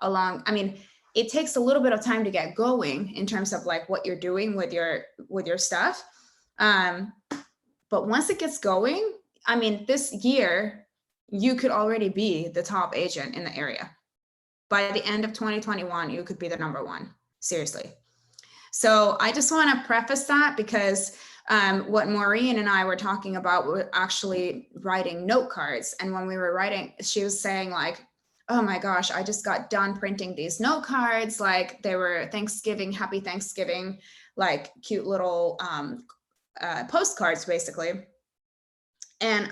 along. I mean, it takes a little bit of time to get going in terms of like what you're doing with your stuff. But once it gets going, I mean, this year, you could already be the top agent in the area. By the end of 2021, you could be the number one, seriously. So I just want to preface that because what Maureen and I were talking about were actually writing note cards. And when we were writing, she was saying like, oh my gosh, I just got done printing these note cards. Like they were Thanksgiving, happy Thanksgiving, like cute little postcards basically. And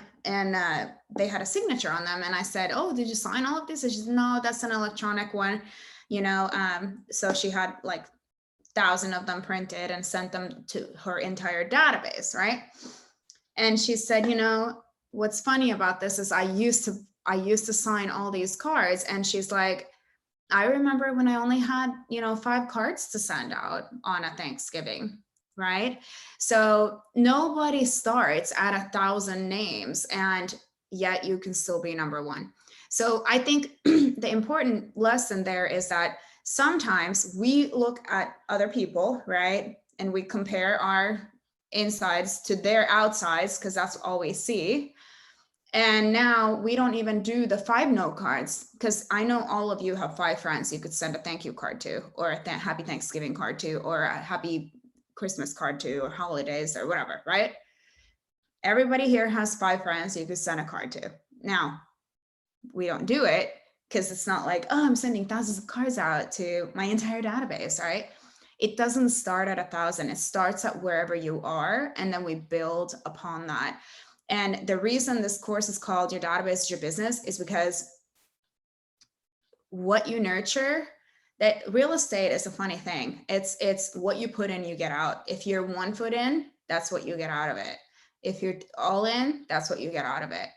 they had a signature on them. And I said, oh, did you sign all of these? And she said, no, that's an electronic one, you know? So she had like 1,000 of them printed and sent them to her entire database, right? And she said, you know, what's funny about this is I used to sign all these cards. And she's like, I remember when I only had, you know, 5 cards to send out on a Thanksgiving, right? So nobody starts at 1,000 names, and yet you can still be number one. So I think the important lesson there is that sometimes we look at other people, right? And we compare our insides to their outsides because that's all we see. And now we don't even do the 5 note cards because I know all of you have 5 friends you could send a thank you card to, or a happy Thanksgiving card to, or a happy Christmas card to, or holidays or whatever, right? Everybody here has 5 friends you could send a card to. Now, we don't do it because it's not like, oh, I'm sending thousands of cards out to my entire database, right? It doesn't start at 1,000. It starts at wherever you are, and then we build upon that. And the reason this course is called Your Database is Your Business is because what you nurture, that real estate is a funny thing. It's what you put in, you get out. If you're 1 foot in, that's what you get out of it. If you're all in, that's what you get out of it.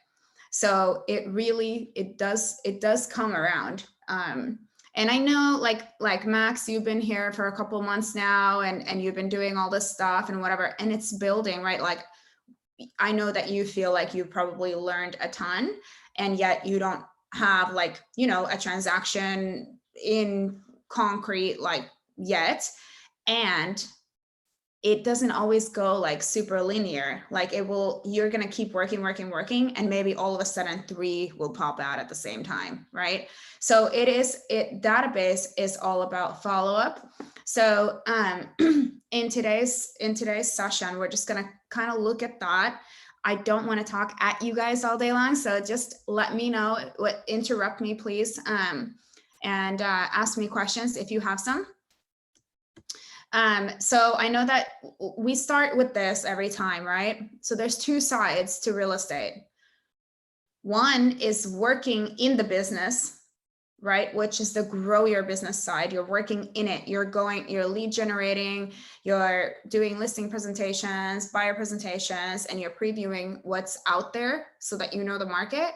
So it does come around. And I know like Max, you've been here for a couple of months now and you've been doing all this stuff and whatever, and it's building, right? Like, I know that you feel like you've probably learned a ton, and yet you don't have like, you know, a transaction in concrete like yet. And it doesn't always go like super linear. Like you're going to keep working, and maybe all of a sudden 3 will pop out at the same time, right? So database is all about follow-up. So in today's session, we're just going to kind of look at that. I don't want to talk at you guys all day long, so just let me know, interrupt me please, and ask me questions if you have some. So I know that we start with this every time, right? So there's 2 sides to real estate. One is working in the business, right? Which is the grow your business side. You're working in it. You're lead generating, you're doing listing presentations, buyer presentations, and you're previewing what's out there so that you know the market.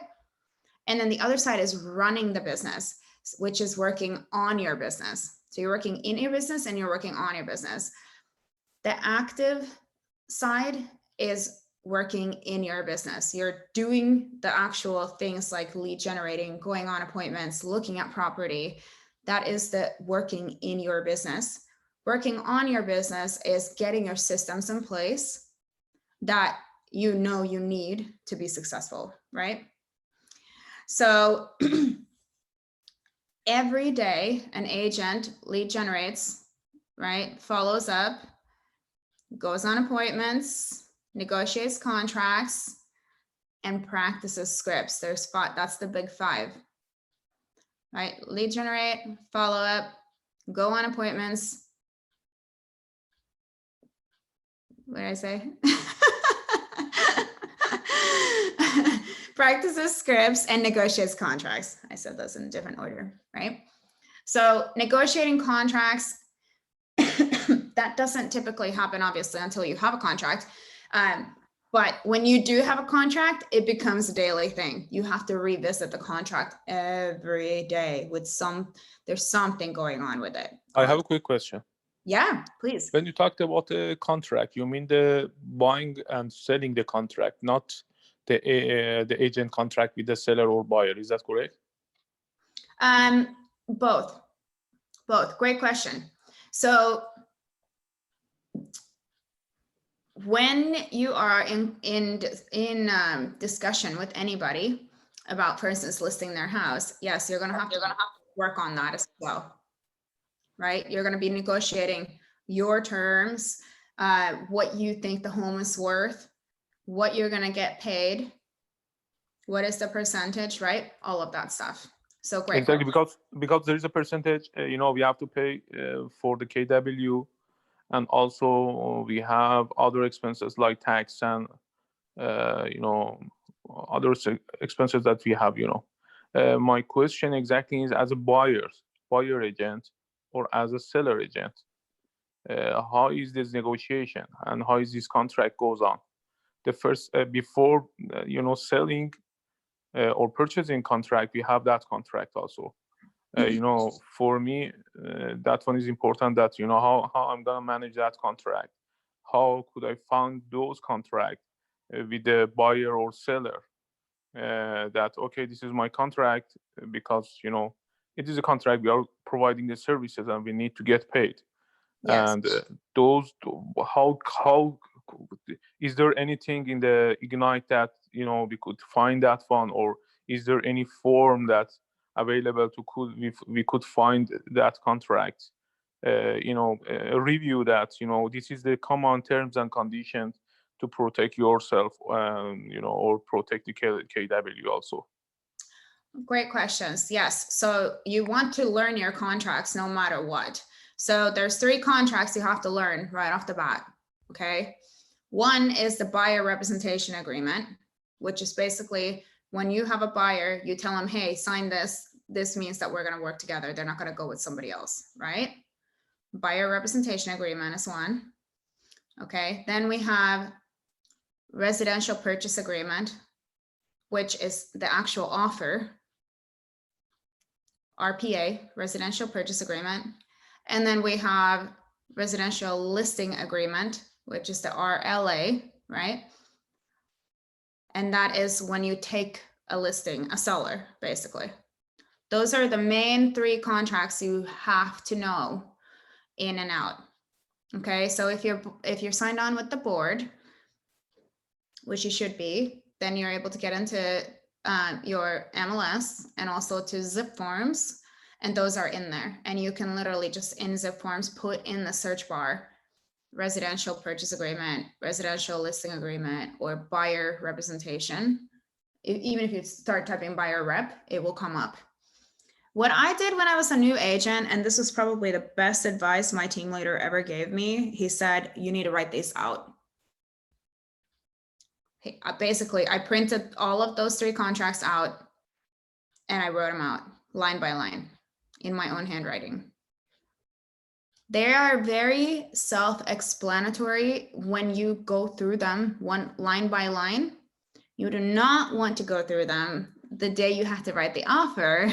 And then the other side is running the business, which is working on your business. So you're working in your business and you're working on your business. The active side is working in your business. You're doing the actual things like lead generating, going on appointments, looking at property. That is the working in your business. Working on your business is getting your systems in place that you know you need to be successful, right? So every day an agent lead generates, right? Follows up, goes on appointments, negotiates contracts, and practices scripts. That's the big 5, right? Lead generate, follow up, go on appointments. What did I say? Practices scripts and negotiates contracts. I said those in a different order, right? So negotiating contracts, that doesn't typically happen, obviously, until you have a contract. But when you do have a contract, it becomes a daily thing. You have to revisit the contract every day there's something going on with it. I have a quick question. Yeah, please. When you talked about the contract, you mean the buying and selling the contract, not the agent contract with the seller or buyer. Is that correct? Both. Great question. So when you are in discussion with anybody about, for instance, listing their house, yes, you're going to have to work on that as well, right? You're going to be negotiating your terms, what you think the home is worth, what you're going to get paid, what is the percentage, right? All of that stuff. So great. Exactly, because there is a percentage, we have to pay for the KW, and also we have other expenses like tax and other expenses that we have. My question exactly is, as a buyer agent or as a seller agent, how is this negotiation and how is this contract goes on? The first before selling or purchasing contract, we have that contract also. For me, that one is important, that how I'm gonna manage that contract. How could I find those contracts with the buyer or seller, that okay, this is my contract, because it is a contract, we are providing the services and we need to get paid. Yes. And those, how is there anything in the Ignite that we could find that one, or is there any form that's available to we could find that contract, review that this is the common terms and conditions to protect yourself, or protect the KW also? Great questions. Yes. So you want to learn your contracts no matter what. So there's 3 contracts you have to learn right off the bat. Okay. One is the buyer representation agreement, which is basically when you have a buyer, you tell them, hey, sign this. This means that we're going to work together. They're not going to go with somebody else, right? Buyer representation agreement is one. Okay. Then we have residential purchase agreement, which is the actual offer. RPA, residential purchase agreement. And then we have residential listing agreement, which is the RLA, right? And that is when you take a listing, a seller, basically. Those are the main 3 contracts you have to know in and out. Okay, so if you're signed on with the board, which you should be, then you're able to get into your MLS and also to zip forms, and those are in there. And you can literally just in zip forms put in the search bar residential purchase agreement, residential listing agreement, or buyer representation. Even if you start typing buyer rep, it will come up. What I did when I was a new agent, and this was probably the best advice my team leader ever gave me, he said, you need to write these out. Basically, I printed all of those 3 contracts out and I wrote them out line by line in my own handwriting. They are very self-explanatory when you go through them one line by line. You do not want to go through them the day you have to write the offer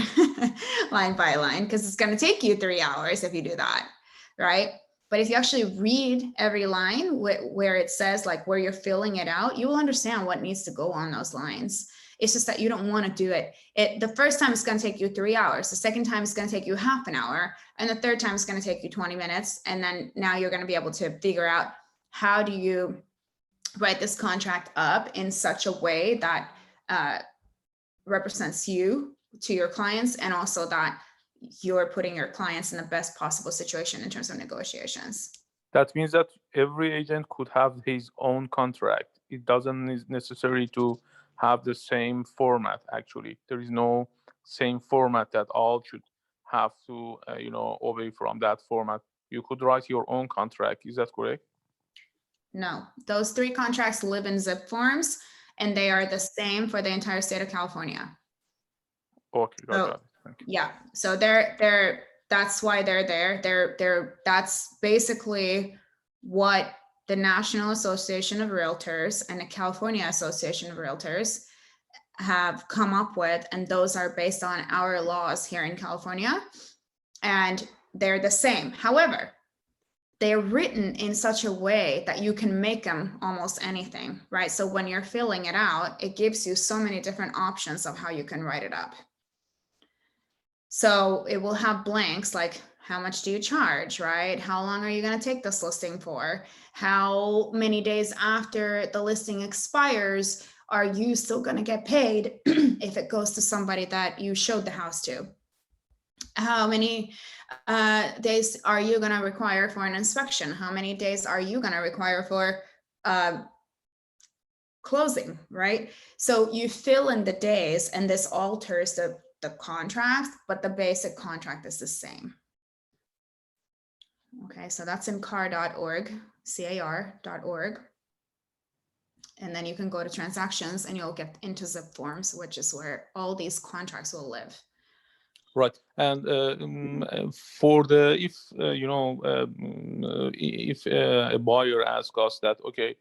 line by line, because it's going to take you 3 hours if you do that, right? But if you actually read every line where it says like where you're filling it out, you will understand what needs to go on those lines. It's just that you don't want to do it. The first time it's going to take you 3 hours. The second time it's going to take you half an hour. And the third time it's going to take you 20 minutes. And then now you're going to be able to figure out, how do you write this contract up in such a way that represents you to your clients, and also that you're putting your clients in the best possible situation in terms of negotiations. That means that every agent could have his own contract. It doesn't necessary to have the same format. Actually, there is no same format that all should have to obey from that format. You could write your own contract. Is that correct? No, those 3 contracts live in zip forms, and they are the same for the entire state of California. Okay, got So, it. Thank you. yeah, so that's why they're there. That's basically what the National Association of Realtors and the California Association of Realtors have come up with, and those are based on our laws here in California, and they're the same. However, they're written in such a way that you can make them almost anything, right? So when you're filling it out, it gives you so many different options of how you can write it up. So it will have blanks like, how much do you charge, right? How long are you going to take this listing for? How many days after the listing expires are you still going to get paid if it goes to somebody that you showed the house to? How many days are you going to require for an inspection? How many days are you going to require for closing, right? So you fill in the days, and this alters the contract, but the basic contract is the same. Okay, so that's in car.org, car.org. And then you can go to transactions and you'll get into zip forms, which is where all these contracts will live. Right. And for the, if a buyer asks us that, okay,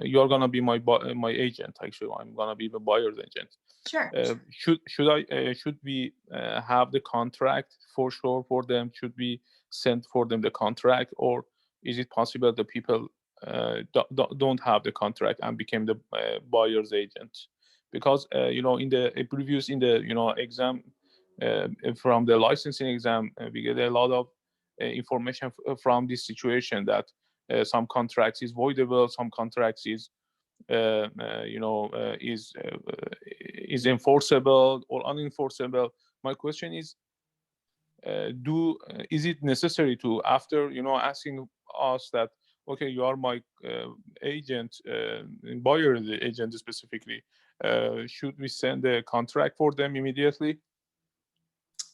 you're gonna be my agent. Actually, I'm gonna be the buyer's agent. Sure. Should we have the contract for sure for them? Should we send for them the contract, or is it possible that people don't have the contract and became the buyer's agent? Because in the previous exam from the licensing exam, we get a lot of information from this situation that some contracts is voidable, some contracts is is enforceable or unenforceable. My question is, is it necessary to, after asking us that, okay, you are my agent, buyer agent specifically, should we send a contract for them immediately?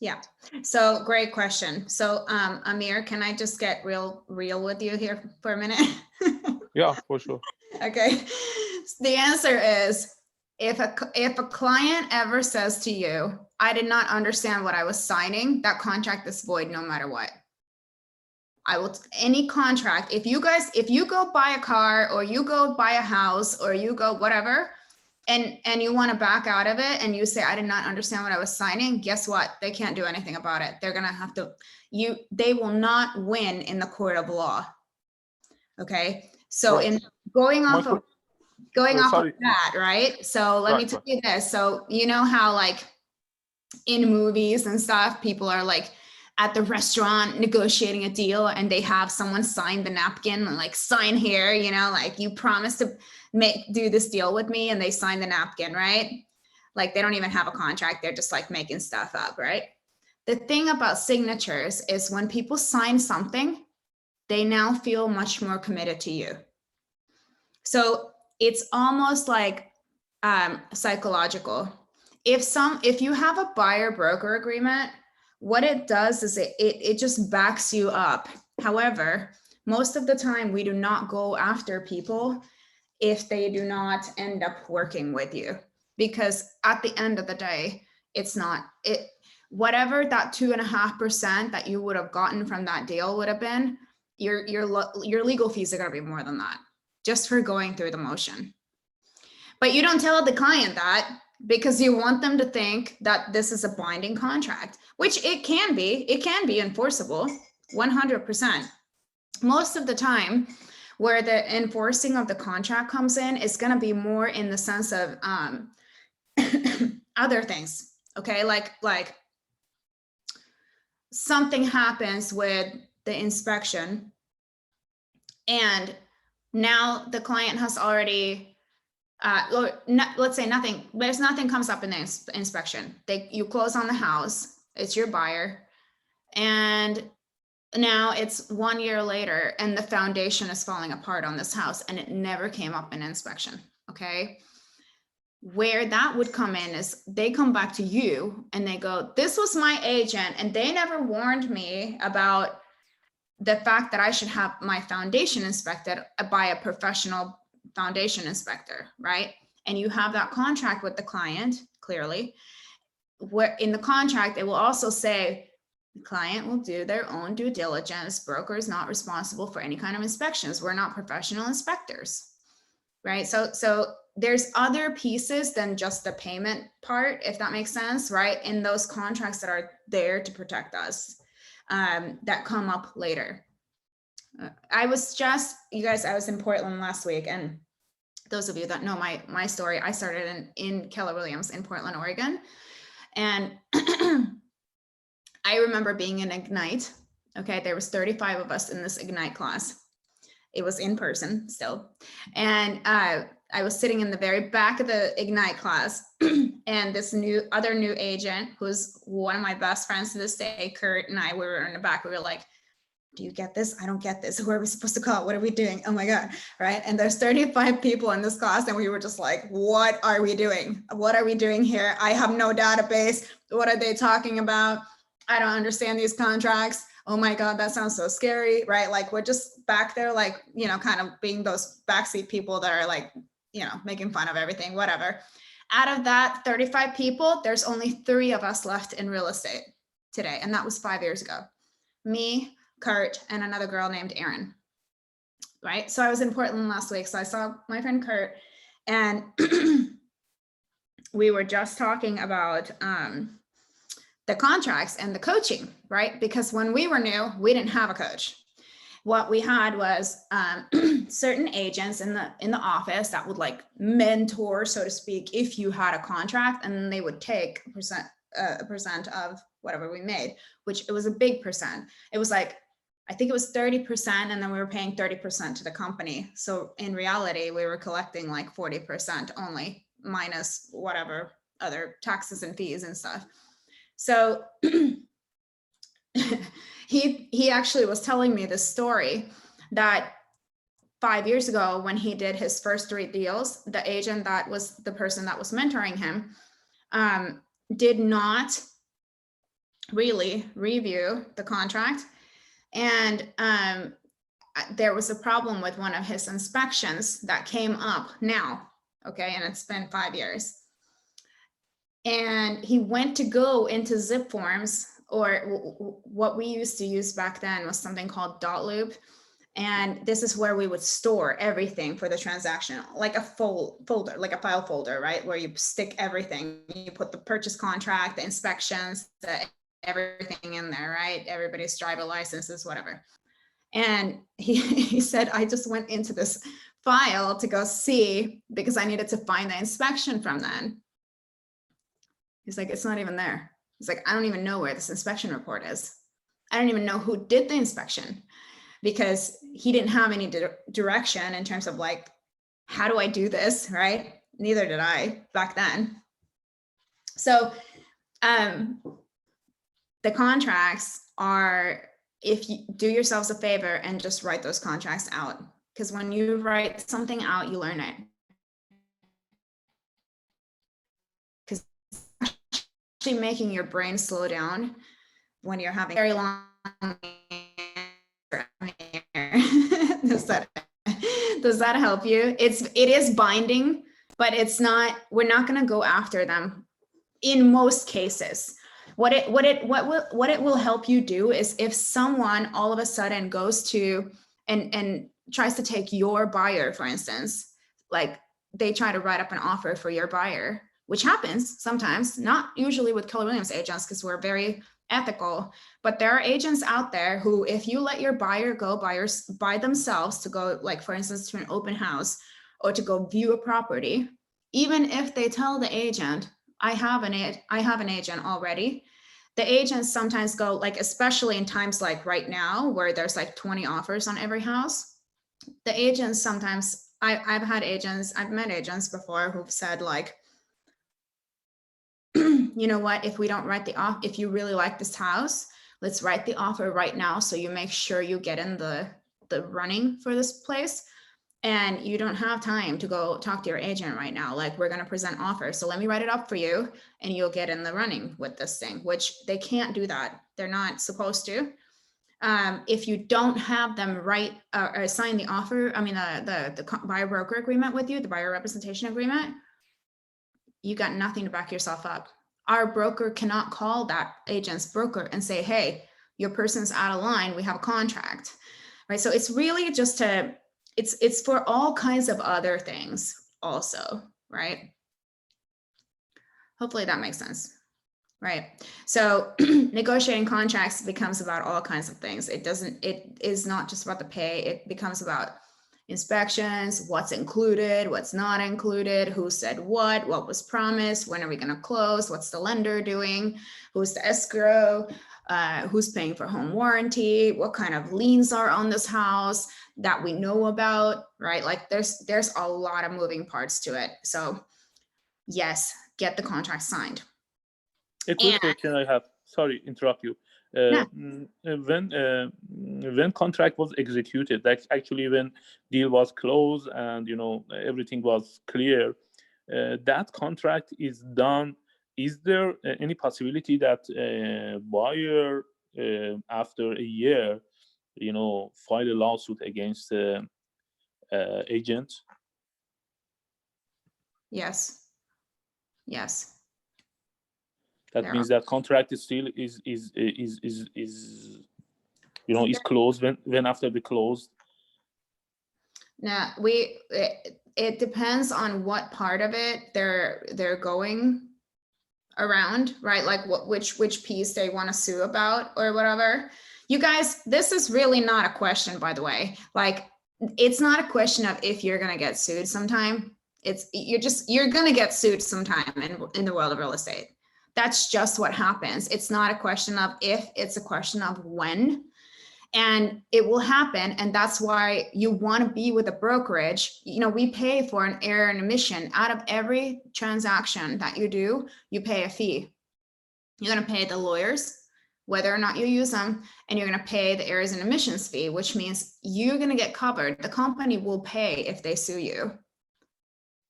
Yeah, so great question. So Amir, can I just get real with you here for a minute? Yeah, for sure. Okay, the answer is, if a client ever says to you, I did not understand what I was signing, that contract is void no matter what. Any contract, if you go buy a car, or you go buy a house, or you go whatever, and you want to back out of it and you say, I did not understand what I was signing, guess what? They can't do anything about it. They're going to have to, they will not win in the court of law. Okay. So right. in going off of that, right? So let me tell you this. So you know how like in movies and stuff, people are like at the restaurant negotiating a deal and they have someone sign the napkin and like, sign here, like you promised to do this deal with me, and they sign the napkin, right? Like they don't even have a contract. They're just like making stuff up, right? The thing about signatures is when people sign something, they now feel much more committed to you. So it's almost like psychological. If you have a buyer broker agreement, what it does is it just backs you up. However, most of the time we do not go after people if they do not end up working with you, because at the end of the day, whatever that 2.5% that you would have gotten from that deal would have been, your legal fees are going to be more than that, just for going through the motion. But you don't tell the client that, because you want them to think that this is a binding contract, which it can be enforceable 100%. Most of the time, where the enforcing of the contract comes in is going to be more in the sense of other things. Okay, like something happens with the inspection, and now the client has already let's say nothing comes up in the inspection. You close on the house, it's your buyer, and now it's 1 year later and the foundation is falling apart on this house and it never came up in inspection. Okay, where that would come in is they come back to you and they go, this was my agent and they never warned me about the fact that I should have my foundation inspected by a professional foundation inspector, right? And you have that contract with the client, clearly, where in the contract, it will also say the client will do their own due diligence. Broker is not responsible for any kind of inspections. We're not professional inspectors, right? So there's other pieces than just the payment part, if that makes sense, right? In those contracts that are there to protect us, that come up later. I was in Portland last week, and those of you that know my story, I started in Keller Williams in Portland, Oregon. And I remember being in Ignite. Okay, there was 35 of us in this Ignite class. It was in person still. And I was sitting in the very back of the Ignite class, and this other new agent, who's one of my best friends to this day, Kurt, and I, we were in the back. We were like, do you get this? I don't get this. Who are we supposed to call? What are we doing? Oh my God, right? And there's 35 people in this class, and we were just like, what are we doing? What are we doing here? I have no database. What are they talking about? I don't understand these contracts. Oh my God, that sounds so scary, right? Like, we're just back there, like, you know, kind of being those backseat people that are like, you know, making fun of everything, whatever. Out of that 35 people, there's only 3 of us left in real estate today. And that was 5 years ago. Me, Kurt, and another girl named Erin, right? So I was in Portland last week. So I saw my friend Kurt, and we were just talking about the contracts and the coaching, right? Because when we were new, we didn't have a coach. What we had was certain agents in the office that would like mentor, so to speak, if you had a contract, and then they would take a percent of whatever we made, which it was a big percent. It was like, I think it was 30%, and then we were paying 30% to the company. So in reality, we were collecting like 40% only, minus whatever other taxes and fees and stuff. So he actually was telling me this story that 5 years ago, when he did his first 3 deals, the agent that was the person that was mentoring him did not really review the contract. And there was a problem with one of his inspections that came up now. Okay. And it's been 5 years. And he went to go into zip forms, or what we used to use back then was something called dot loop. And this is where we would store everything for the transaction, like a folder, like a file folder, right? Where you stick everything, you put the purchase contract, the inspections, everything in there, right? Everybody's driver licenses, whatever. And he said, I just went into this file to go see, because I needed to find the inspection from then. He's like, it's not even there. He's like, I don't even know where this inspection report is. I don't even know who did the inspection, because he didn't have any direction in terms of like, how do I do this, right? Neither did I back then. So the contracts are, if you do yourselves a favor and just write those contracts out, because when you write something out, you learn it. Because actually making your brain slow down when you're having very long does that help you? It is binding, but it's not, we're not going to go after them in most cases. What it will help you do is, if someone all of a sudden goes to and tries to take your buyer, for instance, like they try to write up an offer for your buyer, which happens sometimes, not usually with Keller Williams agents, because we're very ethical, but there are agents out there who, if you let your buyer go by themselves to go, like for instance, to an open house or to go view a property, even if they tell the agent, I have an agent already, the agents sometimes go, like, especially in times like right now where there's like 20 offers on every house, the agents sometimes, I've met agents before who've said like, you know what, if we don't write the offer, if you really like this house, let's write the offer right now, so you make sure you get in the running for this place, and you don't have time to go talk to your agent right now. Like, we're going to present offers, so let me write it up for you and you'll get in the running with this thing, which they can't do that. They're not supposed to. If you don't have them write or sign the offer, I mean, the buyer broker agreement with you, the buyer representation agreement, you got nothing to back yourself up. Our broker cannot call that agent's broker and say, hey, your person's out of line, we have a contract, right? So it's really just it's for all kinds of other things also, right? Hopefully that makes sense, right? So negotiating contracts becomes about all kinds of things. It is not just about the pay. It becomes about inspections, what's included, what's not included, who said what was promised, when are we going to close, what's the lender doing, who's the escrow, who's paying for home warranty, what kind of liens are on this house that we know about, right? Like there's a lot of moving parts to it. So yes, get the contract signed. A quick question I have, sorry, interrupt you. Yeah. When contract was executed, like actually when deal was closed and everything was clear, that contract is done. Is there any possibility that buyer after a year, file a lawsuit against the agent? Yes. That means that contract is still is closed when after the close. Now it depends on what part of it they're going around, right? Like which piece they want to sue about or whatever. You guys, this is really not a question, by the way. Like it's not a question of if you're gonna get sued sometime. You're gonna get sued sometime in the world of real estate. That's just what happens. It's not a question of if, it's a question of when. And it will happen. And that's why you want to be with a brokerage. We pay for an error and omission. Out of every transaction that you do, you pay a fee. You're going to pay the lawyers, whether or not you use them, and you're going to pay the errors and omissions fee, which means you're going to get covered. The company will pay if they sue you.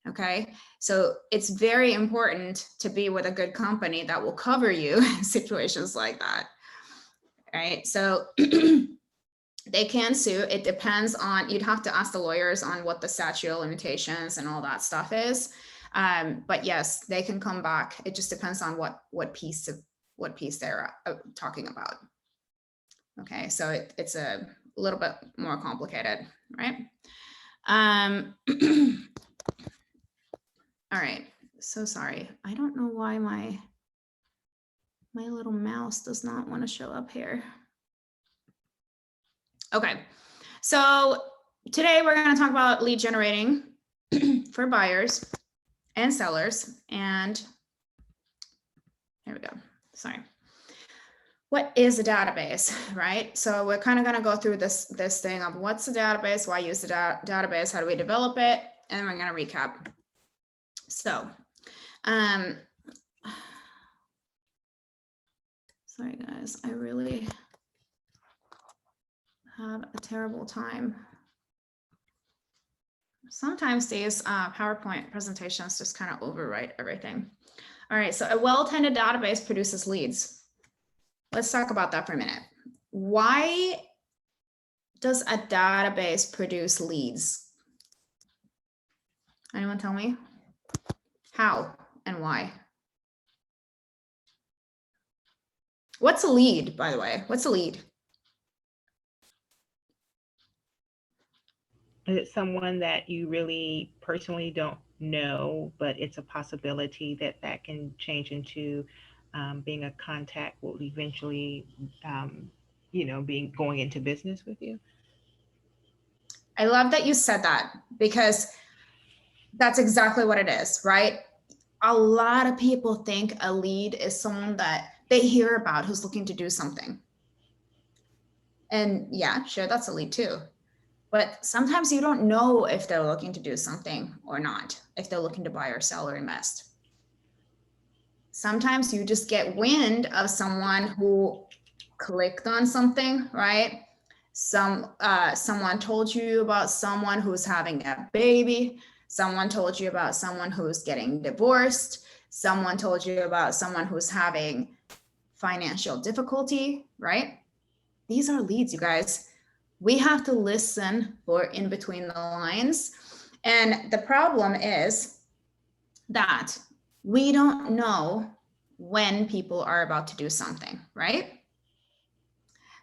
Okay. So it's very important to be with a good company that will cover you in situations like that. Right. So they can sue. It depends on, you'd have to ask the lawyers on what the statute of limitations and all that stuff is. But yes, they can come back. It just depends on what piece they're talking about. Okay. So it's a little bit more complicated, right? All right. So sorry. I don't know why my little mouse does not want to show up here. Okay. So today we're going to talk about lead generating for buyers and sellers. And here we go. Sorry. What is a database, right? So we're kind of going to go through this thing of what's the database, why use the database, how do we develop it, and we're going to recap. So, sorry guys, I really have a terrible time. Sometimes these PowerPoint presentations just kind of overwrite everything. All right, so a well-attended database produces leads. Let's talk about that for a minute. Why does a database produce leads? Anyone tell me? How and why? What's a lead, by the way? What's a lead? Is it someone that you really personally don't know, but it's a possibility that can change into being a contact will eventually, going into business with you? I love that you said that, because that's exactly what it is, right? A lot of people think a lead is someone that they hear about who's looking to do something. And yeah, sure, that's a lead too. But sometimes you don't know if they're looking to do something or not, if they're looking to buy or sell or invest. Sometimes you just get wind of someone who clicked on something, right? Someone told you about someone who's having a baby. Someone told you about someone who's getting divorced. Someone told you about someone who's having financial difficulty, right? These are leads, you guys. We have to listen for in between the lines. And the problem is that we don't know when people are about to do something, right?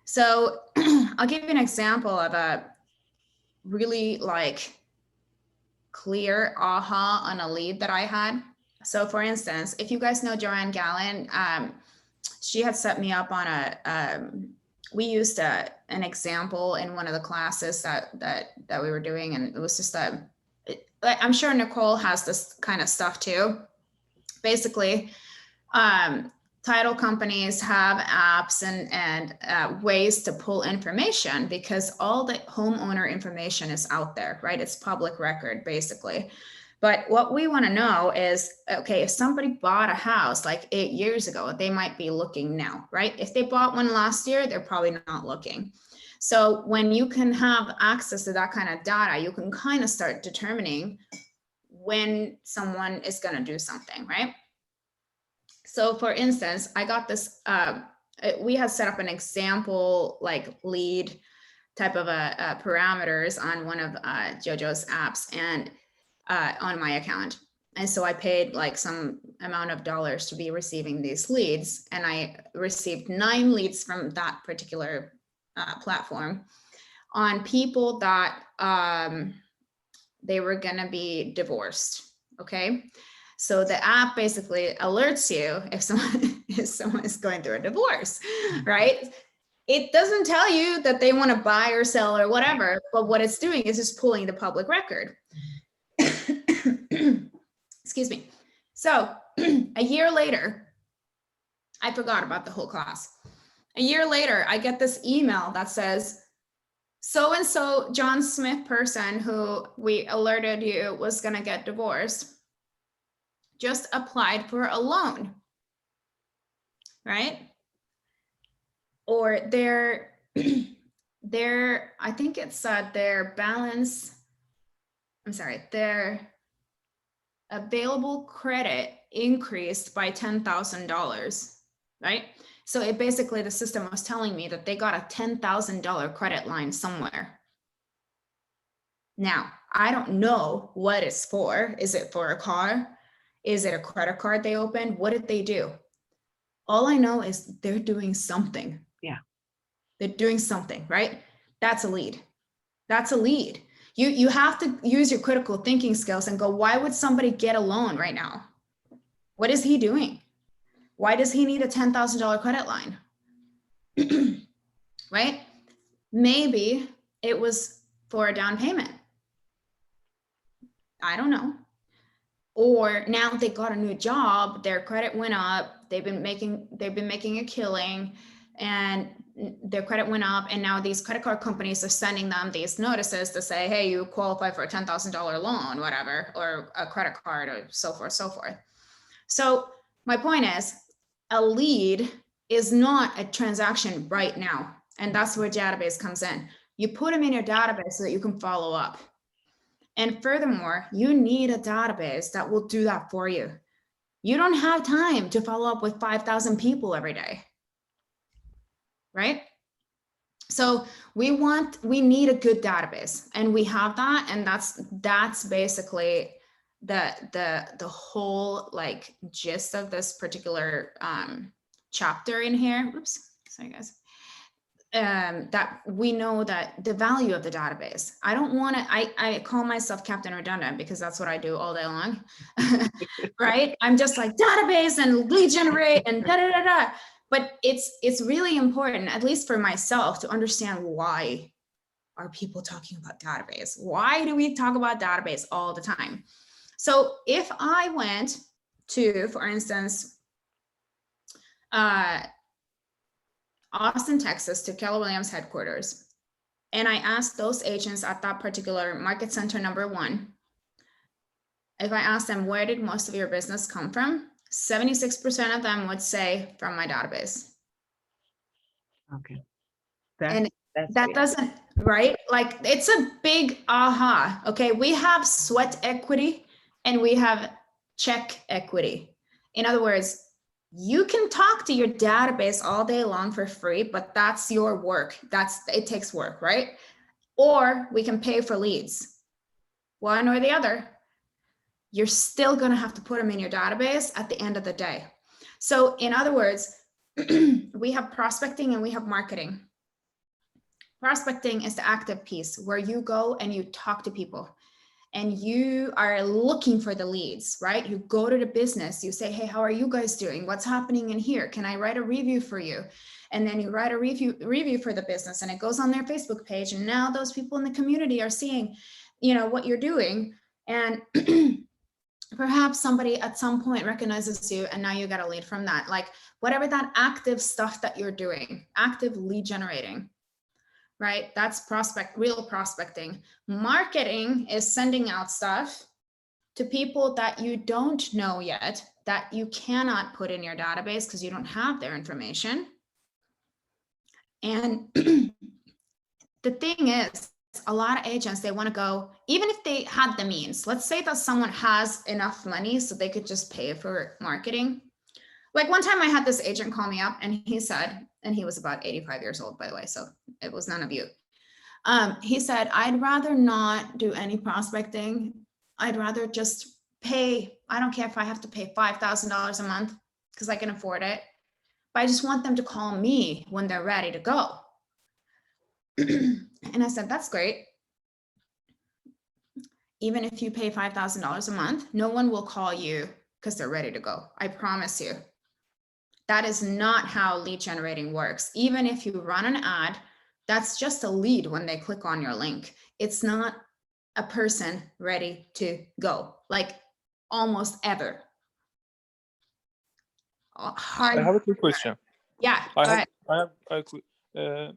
So I'll give you an example of a really clear aha on a lead that I had. So for instance, if you guys know Joanne Gallen, she had set me up on we used an example in one of the classes that we were doing, and it was just I'm sure Nicole has this kind of stuff too. Basically, title companies have apps and ways to pull information, because all the homeowner information is out there, right? It's public record, basically. But what we want to know is, okay, if somebody bought a house like 8 years ago, they might be looking now, right? If they bought one last year, they're probably not looking. So when you can have access to that kind of data, you can kind of start determining when someone is going to do something, right? So for instance, I got this, we had set up an example like lead type of parameters on one of JoJo's apps and on my account. And so I paid like some amount of dollars to be receiving these leads. And I received 9 leads from that particular platform on people that they were gonna be divorced, okay? So the app basically alerts you if someone is going through a divorce, right? It doesn't tell you that they want to buy or sell or whatever, but what it's doing is just pulling the public record. Excuse me. So a year later, I forgot about the whole class. A year later, I get this email that says, so-and-so John Smith person who we alerted you was going to get divorced just applied for a loan, right? Or their I think it's their balance, I'm sorry, their available credit increased by $10,000, right? So it basically, the system was telling me that they got a $10,000 credit line somewhere. Now, I don't know what it's for. Is it for a car? Is it a credit card they opened? What did they do? All I know is they're doing something. Yeah. They're doing something, right? That's a lead. That's a lead. You have to use your critical thinking skills and go, why would somebody get a loan right now? What is he doing? Why does he need a $10,000 credit line? Right? Maybe it was for a down payment. I don't know. Or now they got a new job, their credit went up, they've been making a killing, and their credit went up, and now these credit card companies are sending them these notices to say, hey, you qualify for a $10,000 loan, whatever, or a credit card, or so forth, so forth. So my point is, a lead is not a transaction right now, and that's where database comes in. You put them in your database so that you can follow up. And furthermore, you need a database that will do that for you. You don't have time to follow up with 5,000 people every day, right? So we need a good database, and we have that, and that's basically the whole like gist of this particular chapter in here. Oops, sorry guys. That we know that the value of the database. I don't want to, I call myself Captain Redundant because that's what I do all day long, right? I'm just like database and lead generate and da da da da. But it's really important, at least for myself, to understand why are people talking about database? Why do we talk about database all the time? So if I went to, for instance, Austin, Texas, to Keller Williams headquarters, and I asked those agents at that particular market center number 1, if I asked them, where did most of your business come from? 76% of them would say from my database. Okay. And that doesn't, right? Like, it's a big aha. Okay, we have sweat equity and we have check equity. In other words, you can talk to your database all day long for free, but that's your work. It takes work, right? Or we can pay for leads. One or the other. You're still going to have to put them in your database at the end of the day. So in other words, we have prospecting and we have marketing. Prospecting is the active piece where you go and you talk to people and you are looking for the leads, right? You go to the business, you say, hey, how are you guys doing? What's happening in here? Can I write a review for you? And then you write a review for the business, and it goes on their Facebook page. And now those people in the community are seeing, what you're doing. And perhaps somebody at some point recognizes you, and now you got a lead from that. Like whatever that active stuff that you're doing, active lead generating, right? That's real prospecting. Marketing is sending out stuff to people that you don't know yet, that you cannot put in your database because you don't have their information. And the thing is, a lot of agents, they want to go, even if they had the means, let's say that someone has enough money so they could just pay for marketing. Like one time I had this agent call me up, and he said, and he was about 85 years old, by the way, so it was none of you. He said, I'd rather not do any prospecting. I'd rather just pay. I don't care if I have to pay $5,000 a month because I can afford it, but I just want them to call me when they're ready to go. And I said, that's great. Even if you pay $5,000 a month, no one will call you because they're ready to go. I promise you. That is not how lead generating works. Even if you run an ad, that's just a lead when they click on your link. It's not a person ready to go, like almost ever. I have a quick question. Yeah, go ahead.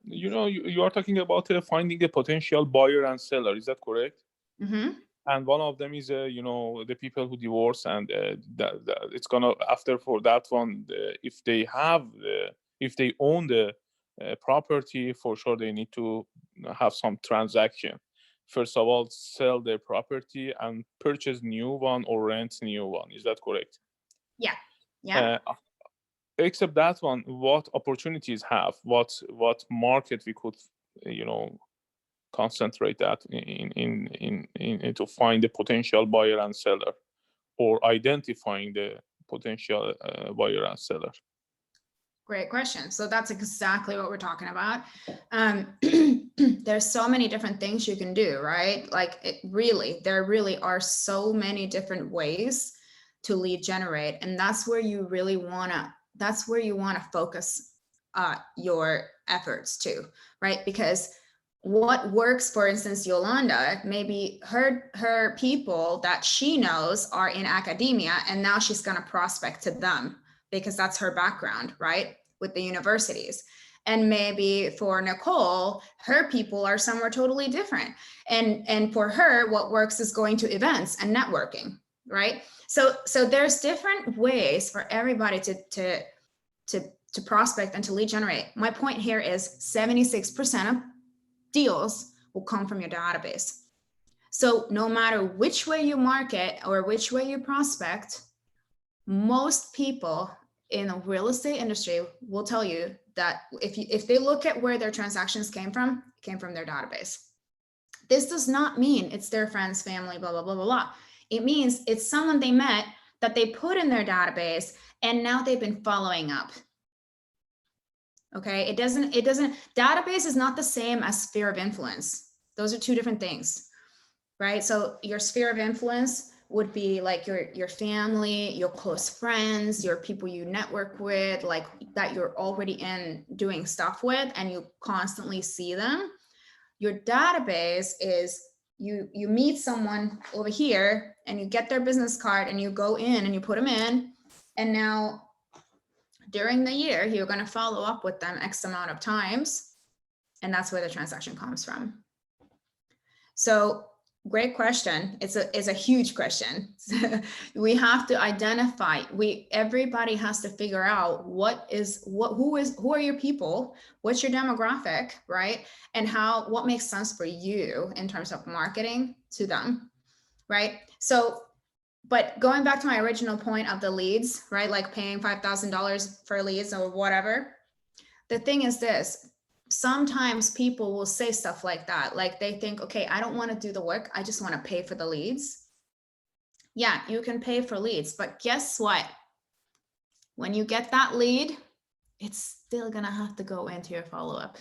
You are talking about finding a potential buyer and seller. Is that correct? Mm-hmm. And one of them is, the people who divorce, and it's gonna, after for that one, if they own the property, for sure they need to have some transaction. First of all, sell their property and purchase new one or rent new one. Is that correct? Yeah. Yeah. Except that one, what opportunities have? What market we could, concentrate that in to find the potential buyer and seller, or identifying the potential buyer and seller? Great question. So that's exactly what we're talking about. There's so many different things you can do, right? Like there really are so many different ways to lead generate. And that's where you really want to focus your efforts to, right? Because what works, for instance, Yolanda, maybe her people that she knows are in academia, and now she's going to prospect to them because that's her background, right? With the universities. And maybe for Nicole, her people are somewhere totally different. And for her, what works is going to events and networking, right? So there's different ways for everybody to prospect and to lead generate. My point here is 76% of deals will come from your database. So no matter which way you market or which way you prospect, most people in the real estate industry will tell you that if they look at where their transactions came from, it came from their database. This does not mean it's their friends, family, blah, blah, blah, blah, blah. It means it's someone they met that they put in their database, and now they've been following up. Okay, database is not the same as sphere of influence. Those are two different things, right? So your sphere of influence would be like your family, your close friends, your people you network with, like that you're already in doing stuff with and you constantly see them. Your database is you meet someone over here and you get their business card and you go in and you put them in, and now during the year, you're going to follow up with them X amount of times, and that's where the transaction comes from. So great question. It's a huge question. We have to identify, everybody has to figure out who are your people, what's your demographic, right? And what makes sense for you in terms of marketing to them, right? So, but going back to my original point of the leads, right? Like paying $5,000 for leads or whatever. The thing is this, sometimes people will say stuff like that. Like they think, okay, I don't want to do the work. I just want to pay for the leads. Yeah, you can pay for leads, but guess what? When you get that lead, it's still going to have to go into your follow-up.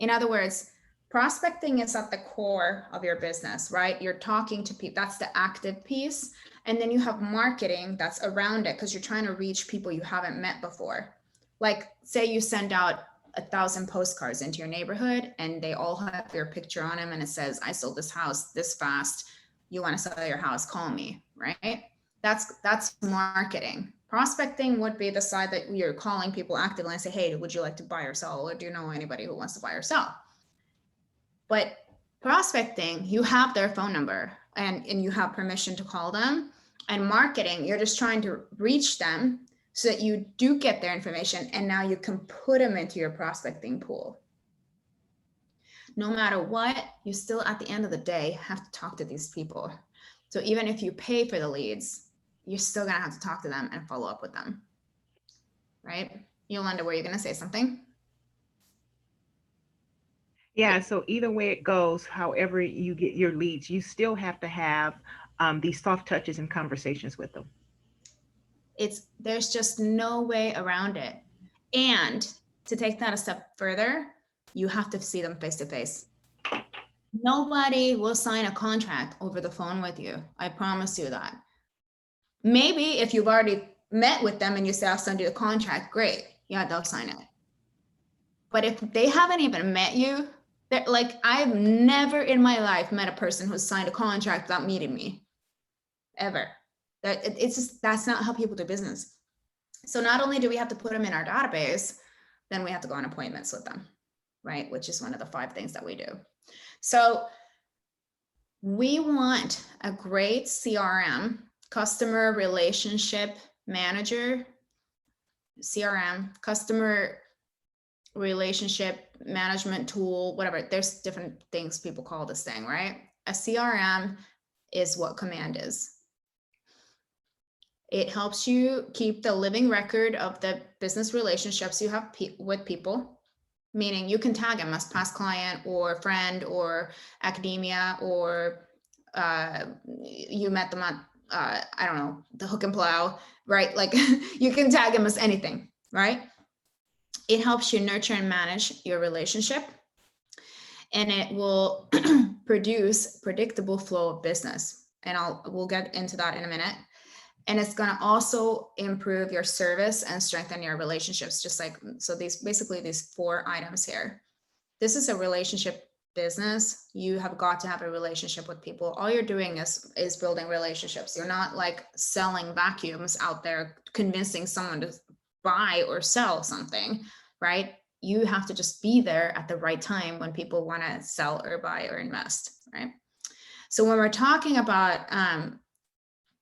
In other words, prospecting is at the core of your business, right? You're talking to people, that's the active piece. And then you have marketing that's around it because you're trying to reach people you haven't met before. Like say you send out 1,000 postcards into your neighborhood and they all have your picture on them and it says, I sold this house this fast. You want to sell your house, call me, right? That's marketing. Prospecting would be the side that you're calling people actively and say, hey, would you like to buy or sell? Or do you know anybody who wants to buy or sell? But prospecting, you have their phone number and you have permission to call them. And marketing, you're just trying to reach them so that you do get their information and now you can put them into your prospecting pool. No matter what, you still at the end of the day have to talk to these people. So even if you pay for the leads, you're still gonna have to talk to them and follow up with them, right? Yolanda, were you gonna say something? Yeah, so either way it goes, however you get your leads, you still have to have these soft touches and conversations with them. There's just no way around it. And to take that a step further, you have to see them face to face. Nobody will sign a contract over the phone with you. I promise you that. Maybe if you've already met with them and you say, I'll send you the contract, great. Yeah, they'll sign it. But if they haven't even met you, like I've never in my life met a person who's signed a contract without meeting me, ever. It's just, that's not how people do business. So not only do we have to put them in our database, then we have to go on appointments with them, right? Which is one of the 5 things that we do. So we want a great CRM, customer relationship manager, CRM, customer relationship management tool, whatever. There's different things people call this thing, right? A CRM is what Command is. It helps you keep the living record of the business relationships you have with people, meaning you can tag them as past client or friend or academia, or you met them on, I don't know, the hook and plow, right? Like you can tag them as anything, right? It helps you nurture and manage your relationship, and it will produce predictable flow of business. And we'll get into that in a minute. And it's going to also improve your service and strengthen your relationships. Just like, so basically these 4 items here. This is a relationship business. You have got to have a relationship with people. All you're doing is building relationships. You're not like selling vacuums out there, convincing someone to buy or sell something, right? You have to just be there at the right time when people want to sell or buy or invest, right? So when we're talking about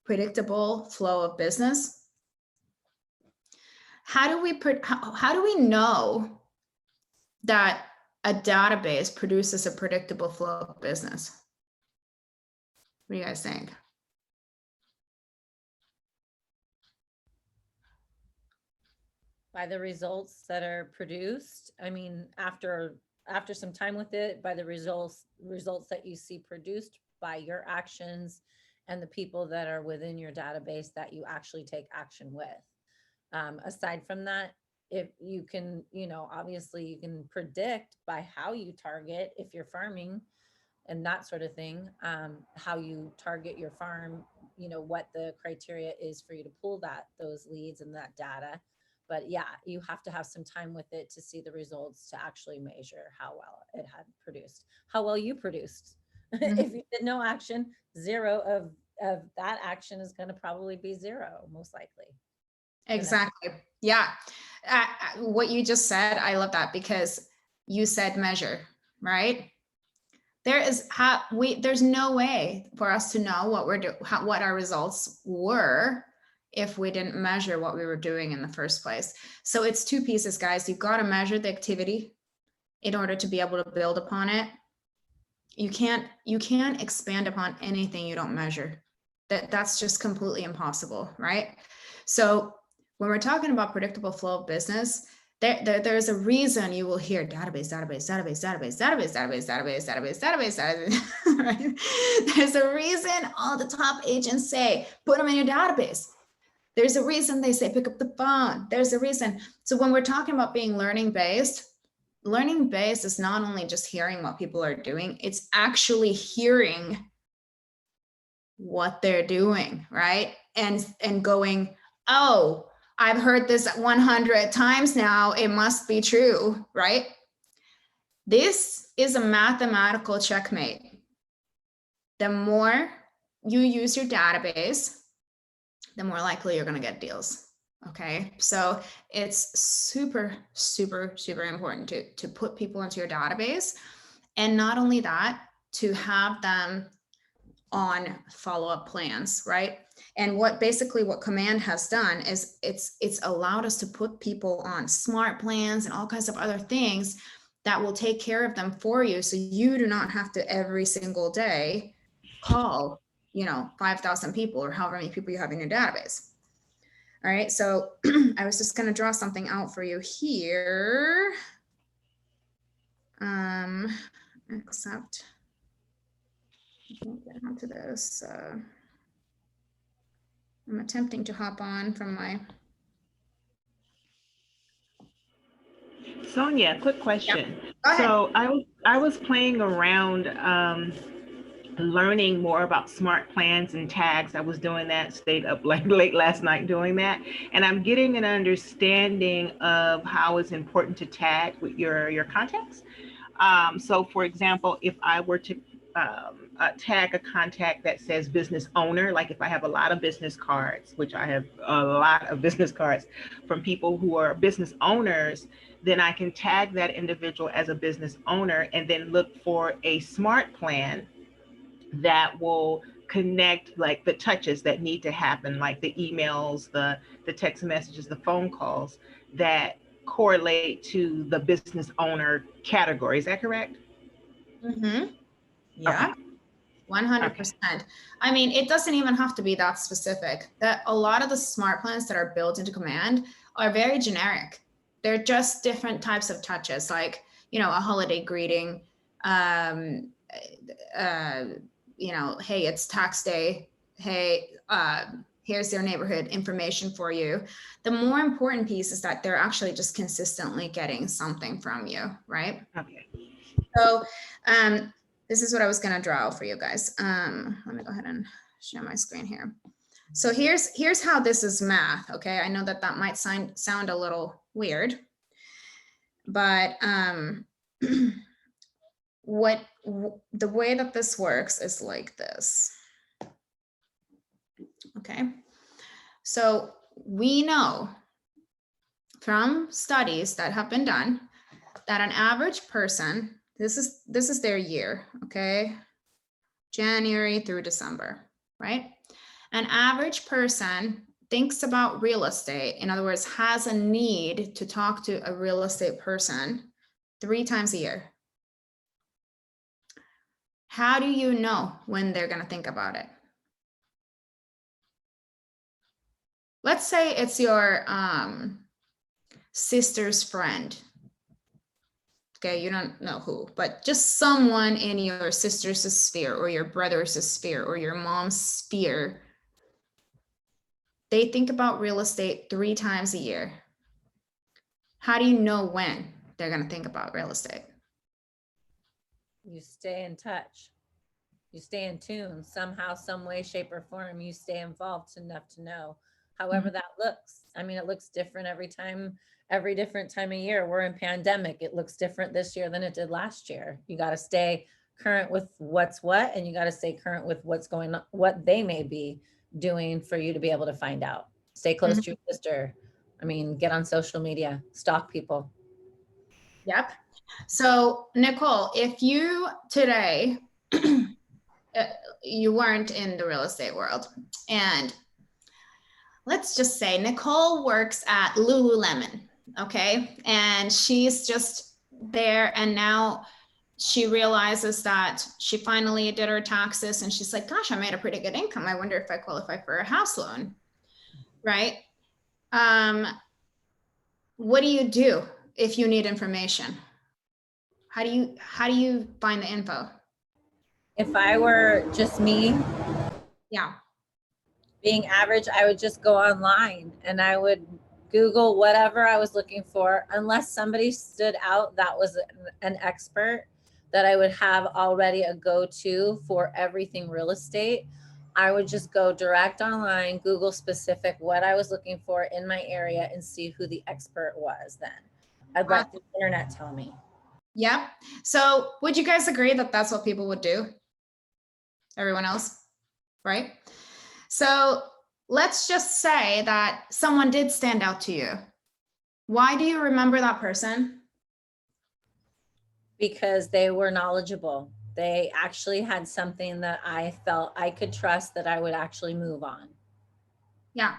predictable flow of business, how do we know that a database produces a predictable flow of business? What do you guys think? By the results that are produced. I mean, after some time with it, by the results that you see produced by your actions and the people that are within your database that you actually take action with. Aside from that, if you can, obviously you can predict by how you target, if you're farming and that sort of thing, how you target your farm, what the criteria is for you to pull those leads and that data. But yeah, you have to have some time with it to see the results, to actually measure how well it had produced, how well you produced. Mm-hmm. If you did no action, 0 of that action is going to probably be 0, most likely. Exactly. Yeah. What you just said, I love that, because you said measure, right? There's no way for us to know what our results were if we didn't measure what we were doing in the first place. So it's 2 pieces, guys. You've got to measure the activity in order to be able to build upon it. You can't expand upon anything you don't measure. That's just completely impossible, right? So when we're talking about predictable flow of business, there's a reason you will hear database, right? There's a reason all the top agents say, put them in your database. There's a reason they say, pick up the phone. There's a reason. So when we're talking about being learning based, learning based is not only just hearing what people are doing, it's actually hearing what they're doing, right? And going, oh, I've heard this 100 times now, it must be true, right? This is a mathematical checkmate. The more you use your database, the more likely you're going to get deals. Okay, so it's super, super, super important to put people into your database. And not only that, to have them on follow-up plans, right? And what Command has done is it's allowed us to put people on smart plans and all kinds of other things that will take care of them for you. So you do not have to every single day call, 5,000 people or however many people you have in your database. All right, so I was just going to draw something out for you here. Except I can't get onto this. I'm attempting to hop on from my. Sonia, quick question. Go ahead. So I was playing around learning more about smart plans and tags. I was doing that, stayed up like late last night doing that. And I'm getting an understanding of how it's important to tag with your contacts. So for example, if I were to tag a contact that says business owner, like if I have a lot of business cards, which I have a lot of business cards from people who are business owners, then I can tag that individual as a business owner and then look for a smart plan that will connect like the touches that need to happen, like the emails, the text messages, the phone calls that correlate to the business owner category. Is that correct? Mm-hmm. Yeah, Okay. 100%. I mean, it doesn't even have to be that specific. That a lot of the smart plans that are built into Command are very generic. They're just different types of touches, like, a holiday greeting, hey, it's tax day. Hey, here's their neighborhood information for you. The more important piece is that they're actually just consistently getting something from you, right? Okay. So this is what I was going to draw for you guys. Let me go ahead and share my screen here. So here's how this is math. Okay, I know that might sound a little weird, but the way that this works is like this. Okay, so we know from studies that have been done that an average person, this is their year, okay, January through December, right? An average person thinks about real estate, in other words, has a need to talk to a real estate person 3 times a year. How do you know when they're going to think about it? Let's say it's your sister's friend. Okay, you don't know who, but just someone in your sister's sphere or your brother's sphere or your mom's sphere. They think about real estate 3 times a year. How do you know when they're going to think about real estate? You stay in touch. You stay in tune somehow, some way, shape, or form. You stay involved enough to know. However that looks. I mean, it looks different every different time of year. We're in pandemic. It looks different this year than it did last year. You got to stay current with what's what, and you got to stay current with what's going on, what they may be doing for you to be able to find out. Stay close to your sister. I mean, get on social media, stalk people. Yep. So Nicole, if you today, you weren't in the real estate world, and let's just say Nicole works at Lululemon, okay? And she's just there, and now she realizes that she finally did her taxes, and she's like, gosh, I made a pretty good income. I wonder if I qualify for a house loan, right? What do you do if you need information? How do you find the info? If I were just me, Yeah. being average, I would just go online and I would Google whatever I was looking for, unless somebody stood out that was an expert that I would have already a go-to for everything real estate. I would just go direct online, Google specific what I was looking for in my area and see who the expert was then. I'd let the internet tell me. Yep. So would you guys agree that that's what people would do? Everyone else, right? So let's just say that someone did stand out to you. Why do you remember that person? Because they were knowledgeable. They actually had something that I felt I could trust, that I would actually move on. Yeah.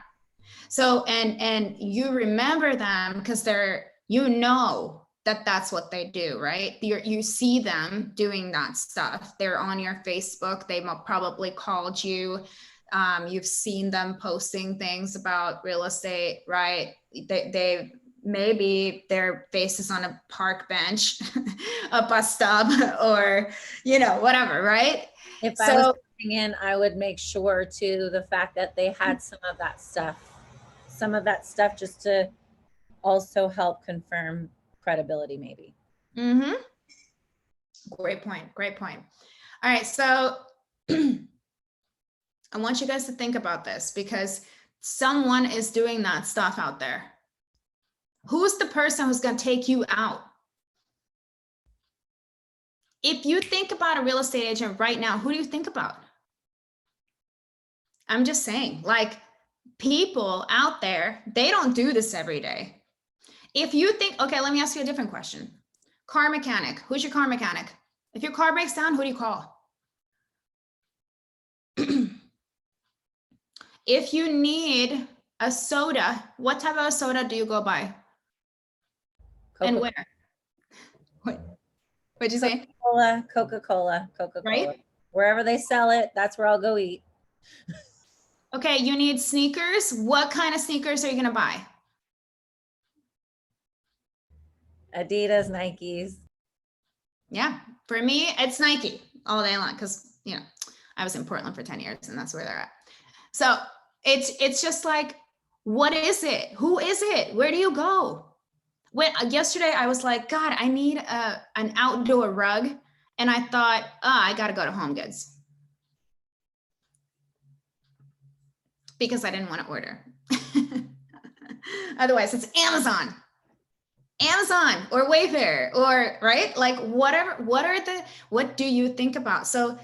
So, and you remember them because they're, you know, that that's what they do, right? You see them doing that stuff. They're on your Facebook. They probably called you. You've seen them posting things about real estate, right? They maybe their face is on a park bench, a bus stop, or, you know, whatever, right? If I was coming in, I would make sure to the fact that they had some of that stuff just to also help confirm credibility maybe. Mm-hmm. Great point. Great point. All right. So I want you guys to think about this because someone is doing that stuff out there. Who's the person who's going to take you out? If you think about a real estate agent right now, who do you think about? I'm just saying, like, people out there, they don't do this every day. If you think, okay, let me ask you a different question. Car mechanic, who's your car mechanic? If your car breaks down, who do you call? If you need a soda, what type of soda do you go buy? And where? What'd you say? Coca-Cola. Right? Wherever they sell it, that's where I'll go eat. Okay, you need sneakers. What kind of sneakers are you gonna buy? Adidas, Nikes. Yeah, for me, it's Nike all day long because, you know, I was in Portland for 10 years and that's where they're at. So it's just like, what is it? Who is it? Where do you go? Yesterday I was like, God, I need an outdoor rug. And I thought, I got to go to Home Goods because I didn't want to order. Otherwise it's Amazon or Wayfair or right. Like whatever, what do you think about? So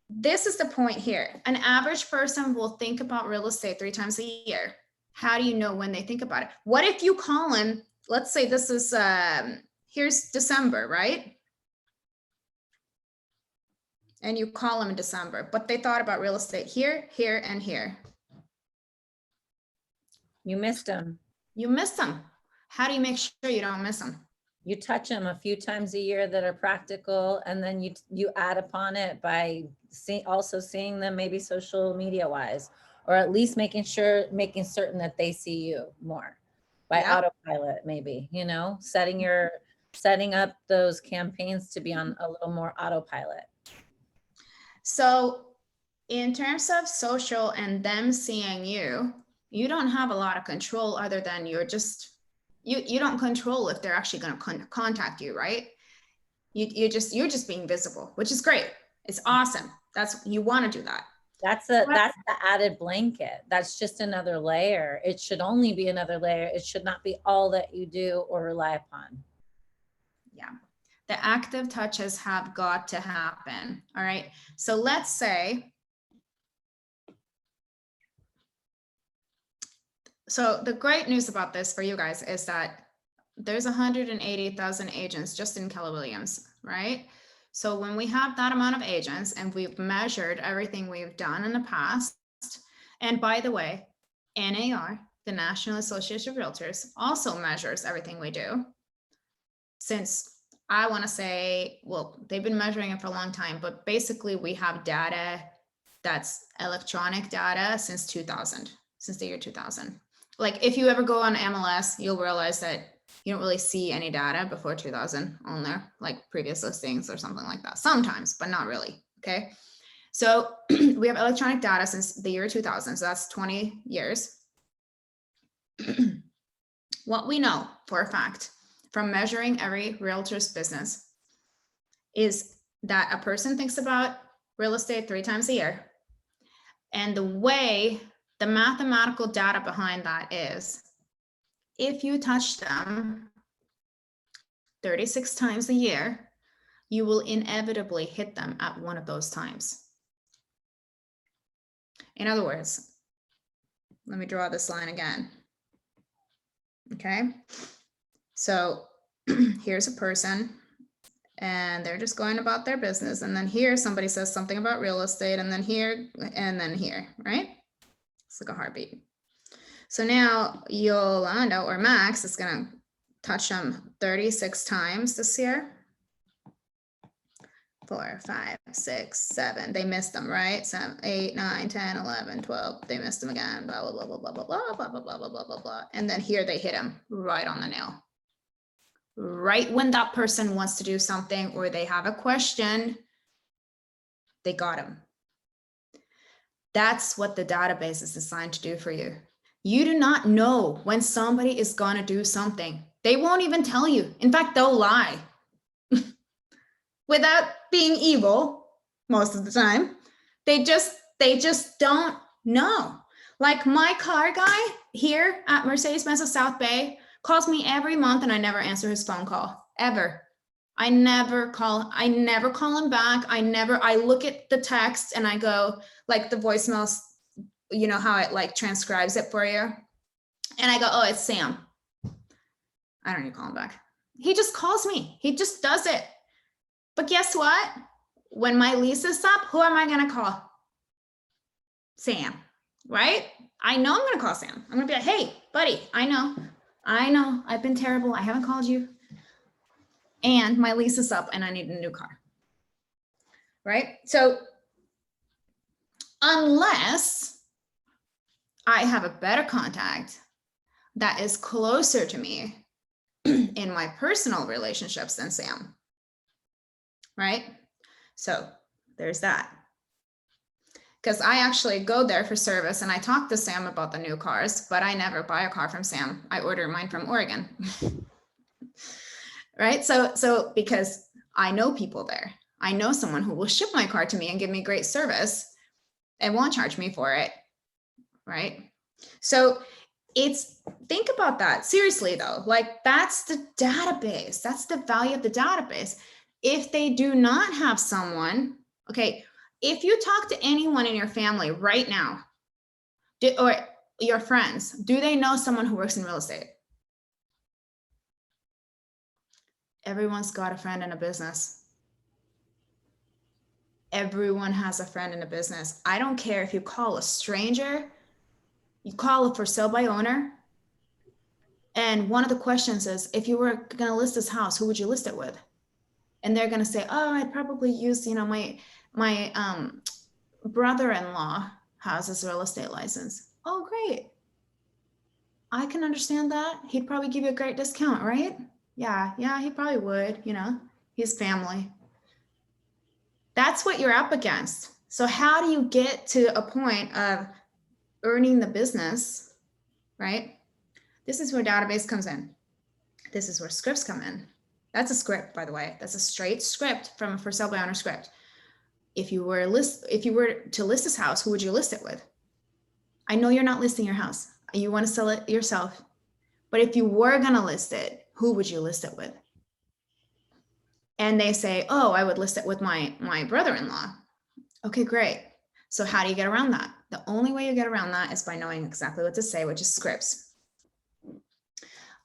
this is the point here. An average person will think about real estate 3 times a year. How do you know when they think about it? What if you call them, let's say this is, here's December, right? And you call them in December, but they thought about real estate here, here, and here. You missed them. You missed them. How do you make sure you don't miss them? You touch them a few times a year that are practical, and then you add upon it by also seeing them maybe social media wise, or at least making certain that they see you more by autopilot, maybe, you know, setting up those campaigns to be on a little more autopilot. So in terms of social and them seeing you, you don't have a lot of control other than you're just, you don't control if they're actually going to contact you, right? You're just being visible, which is great. It's awesome. You want to do that. That's the added blanket. That's just another layer. It should only be another layer. It should not be all that you do or rely upon. Yeah. The active touches have got to happen. All right. So let's say, so the great news about this for you guys is that there's 180,000 agents just in Keller Williams, right? So when we have that amount of agents and we've measured everything we've done in the past, and by the way, NAR, the National Association of Realtors, also measures everything we do. Since I want to say, well, they've been measuring it for a long time, but basically we have data that's electronic data since 2000, since the year 2000. Like if you ever go on MLS, you'll realize that you don't really see any data before 2000 on there, like previous listings or something like that. Sometimes, but not really. Okay. So we have electronic data since the year 2000. So that's 20 years. What we know for a fact from measuring every realtor's business is that a person thinks about real estate 3 times a year. And the mathematical data behind that is if you touch them 36 times a year, you will inevitably hit them at one of those times. In other words, let me draw this line again. Okay, so here's a person and they're just going about their business. And then here somebody says something about real estate, and then here, right? It's like a heartbeat. So now Yolanda or Max is gonna touch them 36 times this year. 4, 5, 6, 7. They missed them, right? 7, 8, 9, 10, 11, 12. They missed them again. Blah, blah, blah, blah, blah, blah, blah, blah, blah, blah, blah, blah, blah. And then here they hit him right on the nail. Right when that person wants to do something or they have a question, they got him. That's what the database is designed to do for you. You do not know when somebody is going to do something. They won't even tell you. In fact, they'll lie. Without being evil, most of the time. They just don't know. Like my car guy here at Mercedes-Benz of South Bay calls me every month and I never answer his phone call, ever. I never call him back. I look at the text and I go, like the voicemails, you know how it like transcribes it for you. And I go, oh, it's Sam. I don't even call him back. He just calls me. He just does it. But guess what? When my lease is up, who am I going to call? Sam, right? I know I'm going to call Sam. I'm going to be like, hey, buddy, I know. I've been terrible. I haven't called you. And my lease is up and I need a new car. Right? So unless I have a better contact that is closer to me in my personal relationships than Sam. Right? So there's that. Because I actually go there for service and I talk to Sam about the new cars, but I never buy a car from Sam. I order mine from Oregon. Right? So because I know people there. I know someone who will ship my car to me and give me great service and won't charge me for it. Right? So think about that. Seriously though, like that's the database. That's the value of the database. If they do not have someone, okay, if you talk to anyone in your family right now, or your friends, do they know someone who works in real estate? Everyone's got a friend in a business. Everyone has a friend in a business. I don't care if you call a stranger, you call a for sale by owner, and one of the questions is, if you were going to list this house, who would you list it with? And they're going to say, oh, I'd probably use, my brother-in-law has his real estate license. Oh, great. I can understand that. He'd probably give you a great discount, right? Yeah, he probably would, his family. That's what you're up against. So how do you get to a point of earning the business, right? This is where database comes in. This is where scripts come in. That's a script, by the way. That's a straight script from a for sale by owner script. If you were to list this house, who would you list it with? I know you're not listing your house. You want to sell it yourself. But if you were going to list it, who would you list it with? And they say, oh, I would list it with my brother-in-law. Okay, great. So how do you get around that? The only way you get around that is by knowing exactly what to say, which is scripts.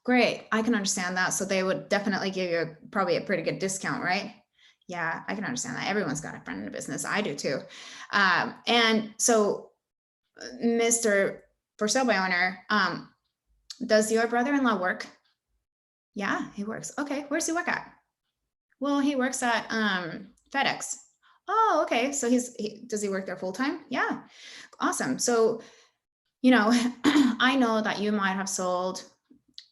Great, I can understand that. So they would definitely give you probably a pretty good discount, right? Yeah, I can understand that. Everyone's got a friend in a business. I do too. And so Mr. For sale by owner, does your brother-in-law work? Yeah, he works. Okay, where's he work at? Well, he works at FedEx. Oh, okay. So does he work there full time? Yeah, awesome. So, I know that you might have sold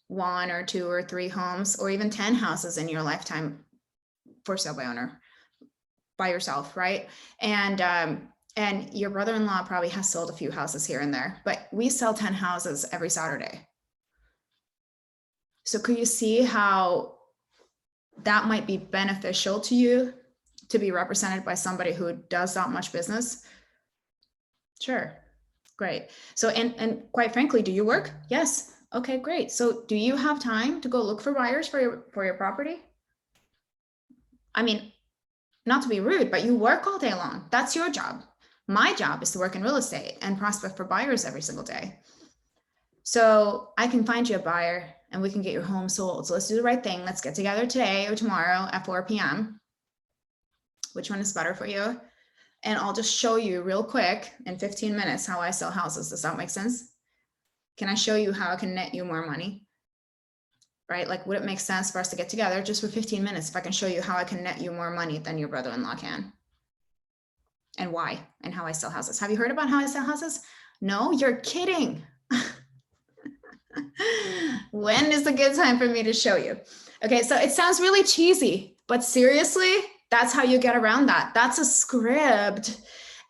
1 or 2 or 3 homes or even 10 houses in your lifetime for sale by owner by yourself, right? And your brother-in-law probably has sold a few houses here and there, but we sell 10 houses every Saturday. So could you see how that might be beneficial to you to be represented by somebody who does that much business? Sure. Great. So, and quite frankly, do you work? Yes. Okay, great. So do you have time to go look for buyers for your property? I mean, not to be rude, but you work all day long. That's your job. My job is to work in real estate and prospect for buyers every single day. So I can find you a buyer and we can get your home sold. So let's do the right thing. Let's get together today or tomorrow at 4 p.m. Which one is better for you? And I'll just show you real quick in 15 minutes how I sell houses. Does that make sense? Can I show you how I can net you more money? Right? Like, would it make sense for us to get together just for 15 minutes if I can show you how I can net you more money than your brother-in-law can? And why? And how I sell houses. Have you heard about how I sell houses? No, you're kidding. When is a good time for me to show you? Okay, so it sounds really cheesy, but seriously, that's how you get around that. That's a script.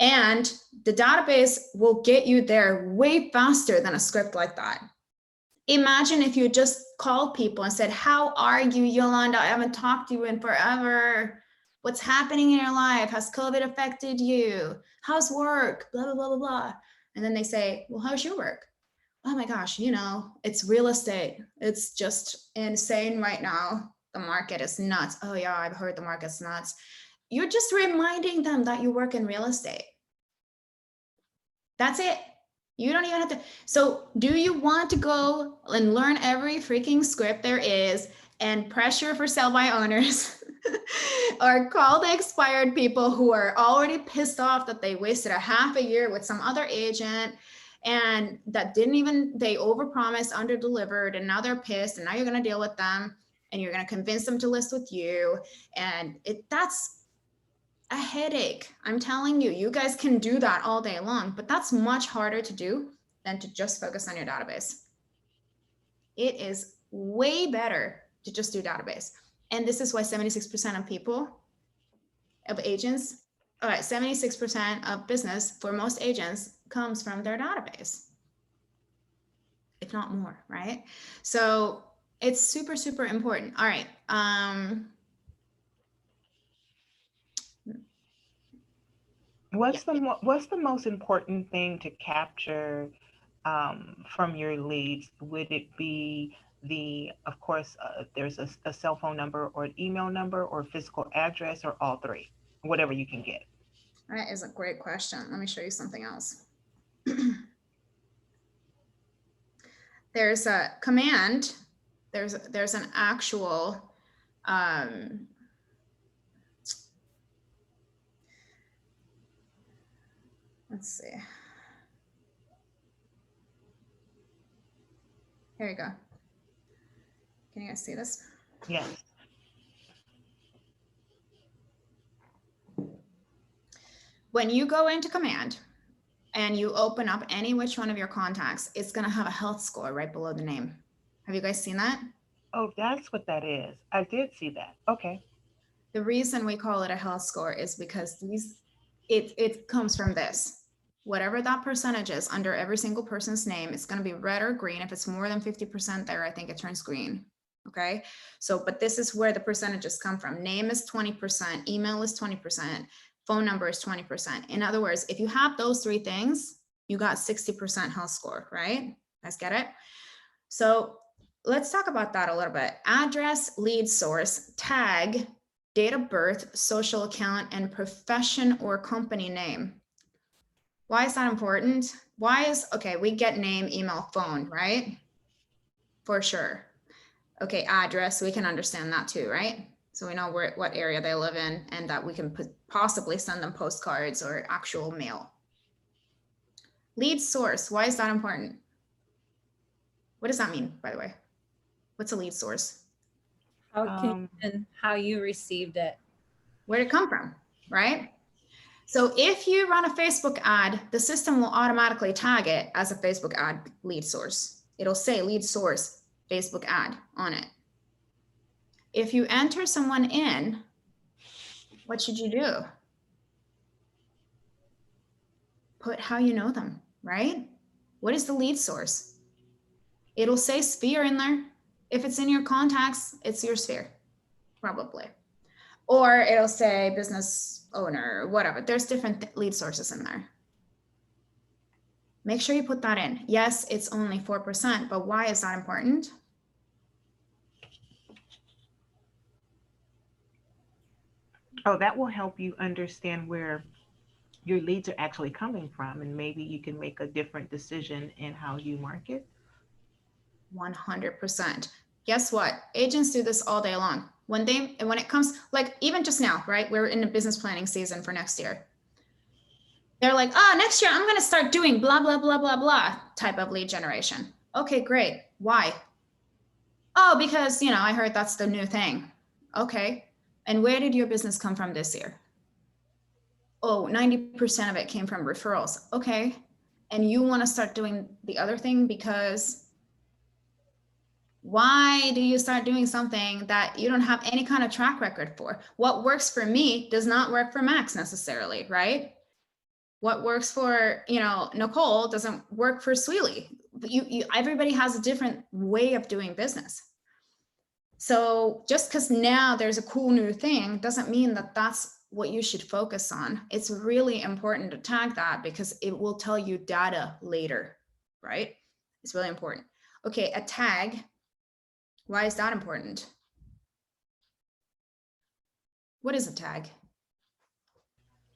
And the database will get you there way faster than a script like that. Imagine if you just called people and said, how are you, Yolanda? I haven't talked to you in forever. What's happening in your life? Has COVID affected you? How's work? Blah, blah, blah, blah, blah. And then they say, well, how's your work? Oh my gosh, you know, it's real estate. It's just insane right now. The market is nuts. Oh yeah, I've heard the market's nuts. You're just reminding them that you work in real estate. That's it. You don't even have to. So do you want to go and learn every freaking script there is and pressure for sell by owners or call the expired people who are already pissed off that they wasted a half a year with some other agent and that they overpromised, underdelivered, and now they're pissed and now you're going to deal with them and you're going to convince them to list with you. And that's a headache. I'm telling you, you guys can do that all day long, but that's much harder to do than to just focus on your database. It is way better to just do database. And this is why 76% of people, of agents, 76% of business for most agents comes from their database, if not more, right? So it's super, super important. All right. What's the most important thing to capture from your leads? Would it be of course, there's a cell phone number or an email number or physical address or all three, whatever you can get? That is a great question. Let me show you something else. There's a command. There's an actual let's see. Here you go. Can you guys see this? Yes. When you go into command and you open up any which one of your contacts, it's going to have a health score right below the name. Have you guys seen that? Oh, that's what that is. I did see that. Okay. The reason we call it a health score is because it comes from this. Whatever that percentage is under every single person's name, it's going to be red or green. If it's more than 50% there, I think it turns green. Okay. So, but this is where the percentages come from. Name is 20%, email is 20%, phone number is 20%. In other words, if you have those three things, you got 60% health score, right? Let's get it. So let's talk about that a little bit. Address, lead source, tag, date of birth, social account, and profession or company name. Why is that important? Okay, we get name, email, phone, right? For sure. Okay, address, we can understand that too, right? So we know what area they live in and that we can possibly send them postcards or actual mail. Lead source, why is that important? What does that mean, by the way? What's a lead source? And how you received it. Where'd it come from, right? So if you run a Facebook ad, the system will automatically tag it as a Facebook ad lead source. It'll say lead source, Facebook ad on it. If you enter someone in, what should you do? Put how you know them, right? What is the lead source? It'll say Sphere in there. If it's in your contacts, it's your sphere, probably. Or it'll say business owner, whatever. There's different lead sources in there. Make sure you put that in. Yes, it's only 4%, but why is that important? Oh, that will help you understand where your leads are actually coming from, and maybe you can make a different decision in how you market. 100%. Guess what? Agents do this all day long. When it comes, like even just now, right? We're in the business planning season for next year. They're like, oh, next year I'm going to start doing blah, blah, blah, blah, blah type of lead generation. Okay, great. Why? Oh, because, I heard that's the new thing. Okay. And where did your business come from this year? Oh, 90% of it came from referrals. Okay. And you want to start doing the other thing because why do you start doing something that you don't have any kind of track record for? What works for me does not work for Max necessarily, right? What works for, Nicole doesn't work for Sweely. Everybody has a different way of doing business. So just because now there's a cool new thing doesn't mean that that's what you should focus on. It's really important to tag that because it will tell you data later, right? It's really important. Okay, a tag. Why is that important? What is a tag?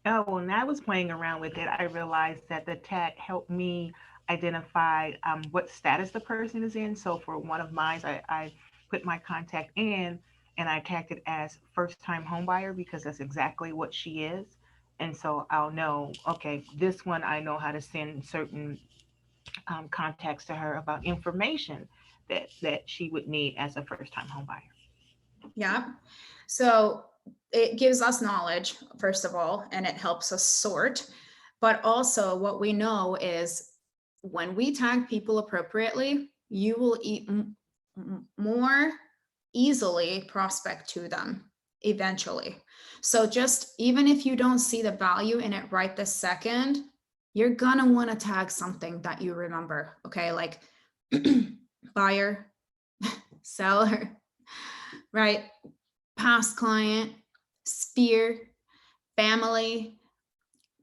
Oh, when I was playing around with it, I realized that the tag helped me identify what status the person is in. So for one of mine, I put my contact in and I tagged it as first-time homebuyer because that's exactly what she is. And so I'll know, okay, this one I know how to send certain contacts to her about information that she would need as a first-time homebuyer. Yeah. So it gives us knowledge, first of all, and it helps us sort. But also what we know is when we tag people appropriately, you will more easily prospect to them eventually. So just even if you don't see the value in it right this second, you're gonna want to tag something that you remember. Okay, like buyer, seller, right? Past client, sphere, family,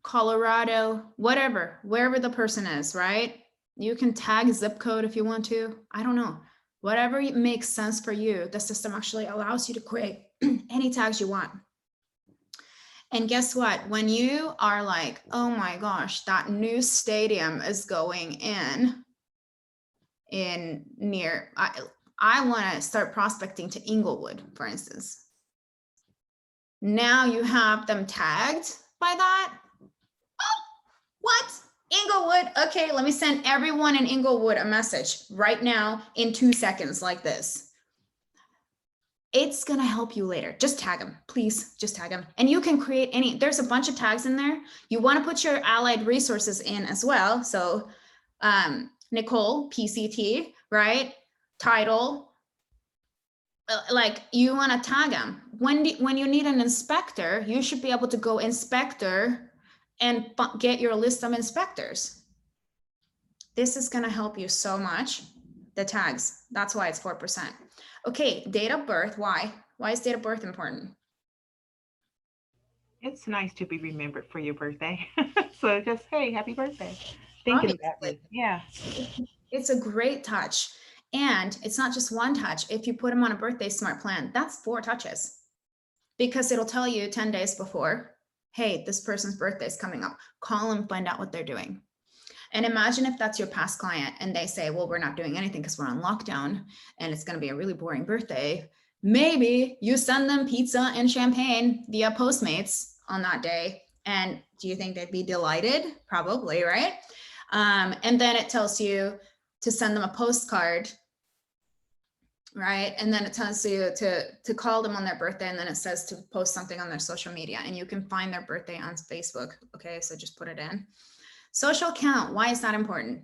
Colorado, whatever, wherever the person is, right? You can tag zip code if you want to. I don't know. Whatever makes sense for you, the system actually allows you to create any tags you want. And guess what? When you are like, oh my gosh, that new stadium is going in near, I want to start prospecting to Inglewood, for instance. Now you have them tagged by that. Oh, what? Inglewood. Okay, let me send everyone in Inglewood a message right now in 2 seconds like this. It's going to help you later. Just tag them, please. Just tag them. And you can create there's a bunch of tags in there. You want to put your allied resources in as well. So Nicole, PCT, right? Title, like you want to tag them. When you need an inspector, you should be able to go inspector and get your list of inspectors. This is going to help you so much. The tags, that's why it's 4%. Okay, date of birth. Why is date of birth important? It's nice to be remembered for your birthday. So just, hey, happy birthday. Thinking that way. Yeah. It's a great touch. And it's not just one touch. If you put them on a birthday smart plan, that's 4 touches because it'll tell you 10 days before, hey, this person's birthday is coming up. Call them, find out what they're doing. And imagine if that's your past client and they say, well, we're not doing anything because we're on lockdown and it's going to be a really boring birthday. Maybe you send them pizza and champagne via Postmates on that day. And do you think they'd be delighted? Probably, right? And then it tells you to send them a postcard, right? And then it tells you to call them on their birthday. And then it says to post something on their social media and you can find their birthday on Facebook. Okay, so just put it in. Social account, why is that important?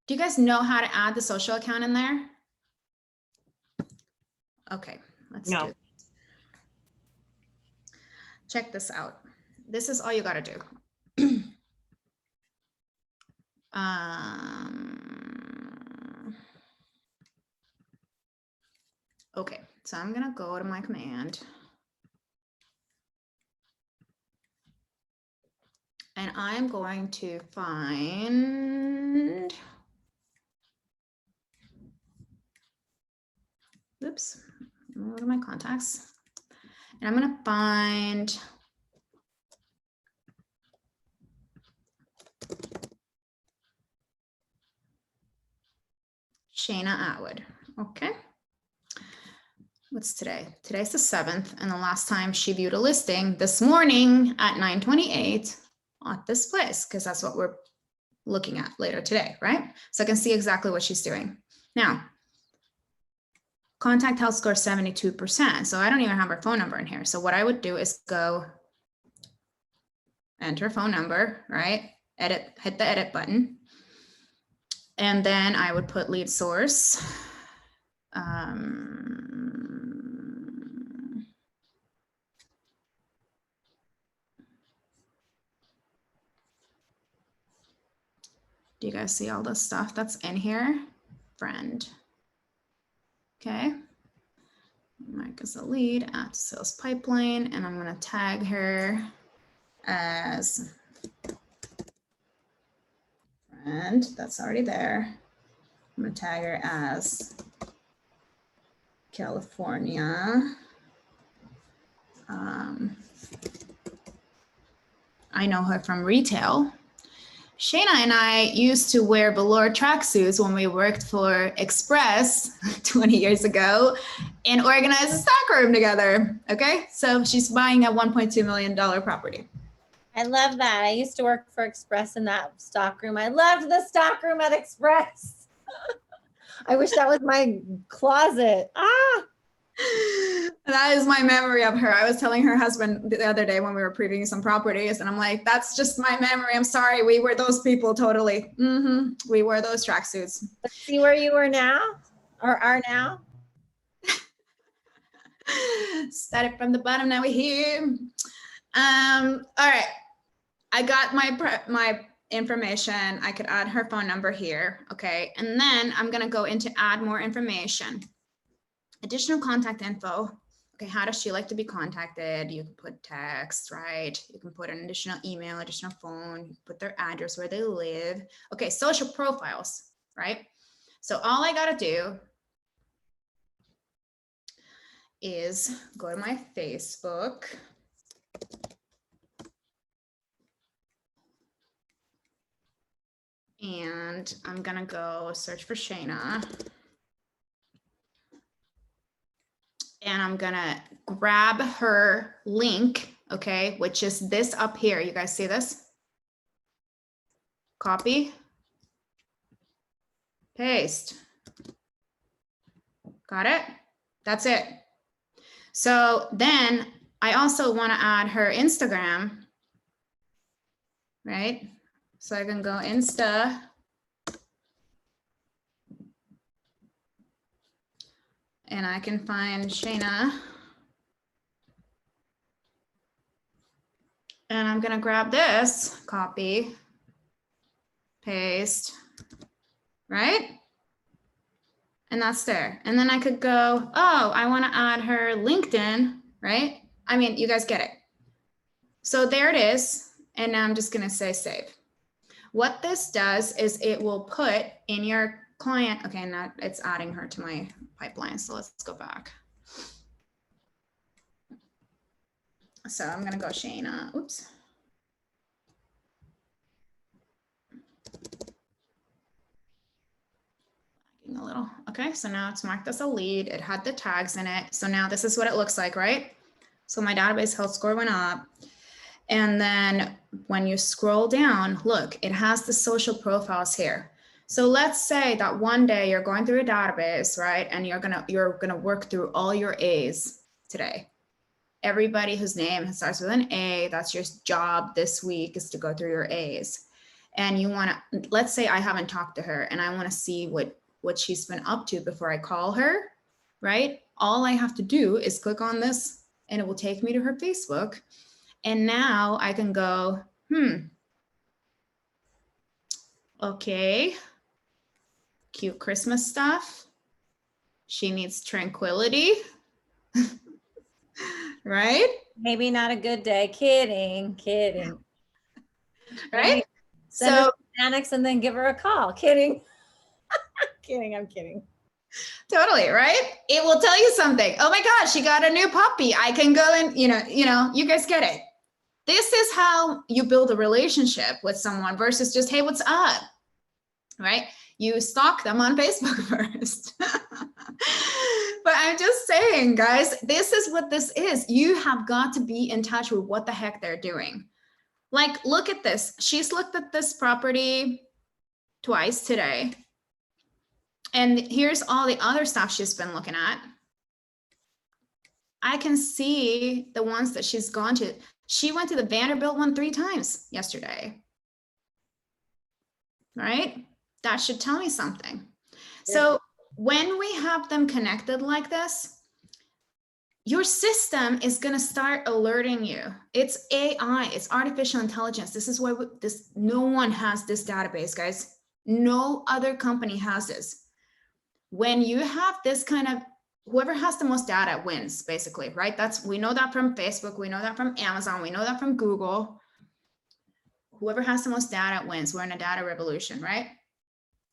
Do you guys know how to add the social account in there? Okay, let's do it. Check this out. This is all you got to do. Okay, so I'm gonna go to my command. And I'm going to find, oops, go to my contacts. And I'm gonna find Shayna Atwood, okay? What's today? Today's the 7th, and the last time she viewed a listing this morning at 9:28 at this place, because that's what we're looking at later today, right? So I can see exactly what she's doing. Now, contact health score 72%, so I don't even have her phone number in here. So what I would do is go enter phone number, right? Edit, hit the edit button. And then I would put lead source. Do you guys see all the stuff that's in here? Friend. Okay. Mark as a lead, add to sales pipeline, and I'm gonna tag her as friend. That's already there. I'm gonna tag her as California. I know her from retail. Shayna and I used to wear velour tracksuits when we worked for Express 20 years ago and organized a stock room together. Okay, so she's buying a $1.2 million property. I love that. I used to work for Express in that stock room. I loved the stock room at Express. I wish that was my closet. Ah. That is my memory of her. I was telling her husband the other day when we were previewing some properties, and I'm like, that's just my memory. I'm sorry. We were those people totally. We wore those tracksuits. Let's see where you are now or are now. Started from the bottom, now we're here. All right. I got my information. I could add her phone number here. Okay. And then I'm going to go into add more information. Additional contact info. Okay, how does she like to be contacted? You can put text, right? You can put an additional email, additional phone, you can put their address, where they live. Okay, social profiles, right? So all I gotta do is go to my Facebook. And I'm gonna go search for Shayna. And I'm gonna grab her link, okay, which is this up here. You guys see this? Copy, paste. Got it? That's it. So then I also want to add her Instagram, right? So I can go Insta. And I can find Shayna. And I'm gonna grab this, copy, paste, right? And that's there. And then I could go, oh, I wanna add her LinkedIn, right? I mean, you guys get it. So there it is. And now I'm just gonna say save. What this does is it will put in your client, okay, now it's adding her to my pipeline. So let's go back. So I'm gonna go Shayna, oops. A little, okay, so now it's marked as a lead. It had the tags in it. So now this is what it looks like, right? So my database health score went up. And then when you scroll down, look, it has the social profiles here. So let's say that one day you're going through a database, right? And you're gonna work through all your A's today. Everybody whose name starts with an A, that's your job this week, is to go through your A's. And you wanna, let's say I haven't talked to her and I wanna see what she's been up to before I call her, right? All I have to do is click on this and it will take me to her Facebook. And now I can go, okay, cute Christmas stuff. She needs tranquility, right? Maybe not a good day. Kidding. Right? Maybe send her So some Xanax and then give her a call. Kidding. I'm kidding. totally, right? It will tell you something. Oh my gosh, she got a new puppy. I can go and, you guys get it. This is how you build a relationship with someone versus just, hey, what's up? Right? You stalk them on Facebook first. But I'm just saying, guys, this is what this is. You have got to be in touch with what the heck they're doing. Like, look at this. She's looked at this property twice today. And here's all the other stuff she's been looking at. I can see the ones that she's gone to. She went to the Vanderbilt one 3 times yesterday. Right? That should tell me something. So when we have them connected like this, your system is going to start alerting you. It's AI, it's artificial intelligence. This is why no one has this database, guys. No other company has this. When you have this kind of, whoever has the most data wins, basically, right? We know that from Facebook, we know that from Amazon, we know that from Google. Whoever has the most data wins. We're in a data revolution, right?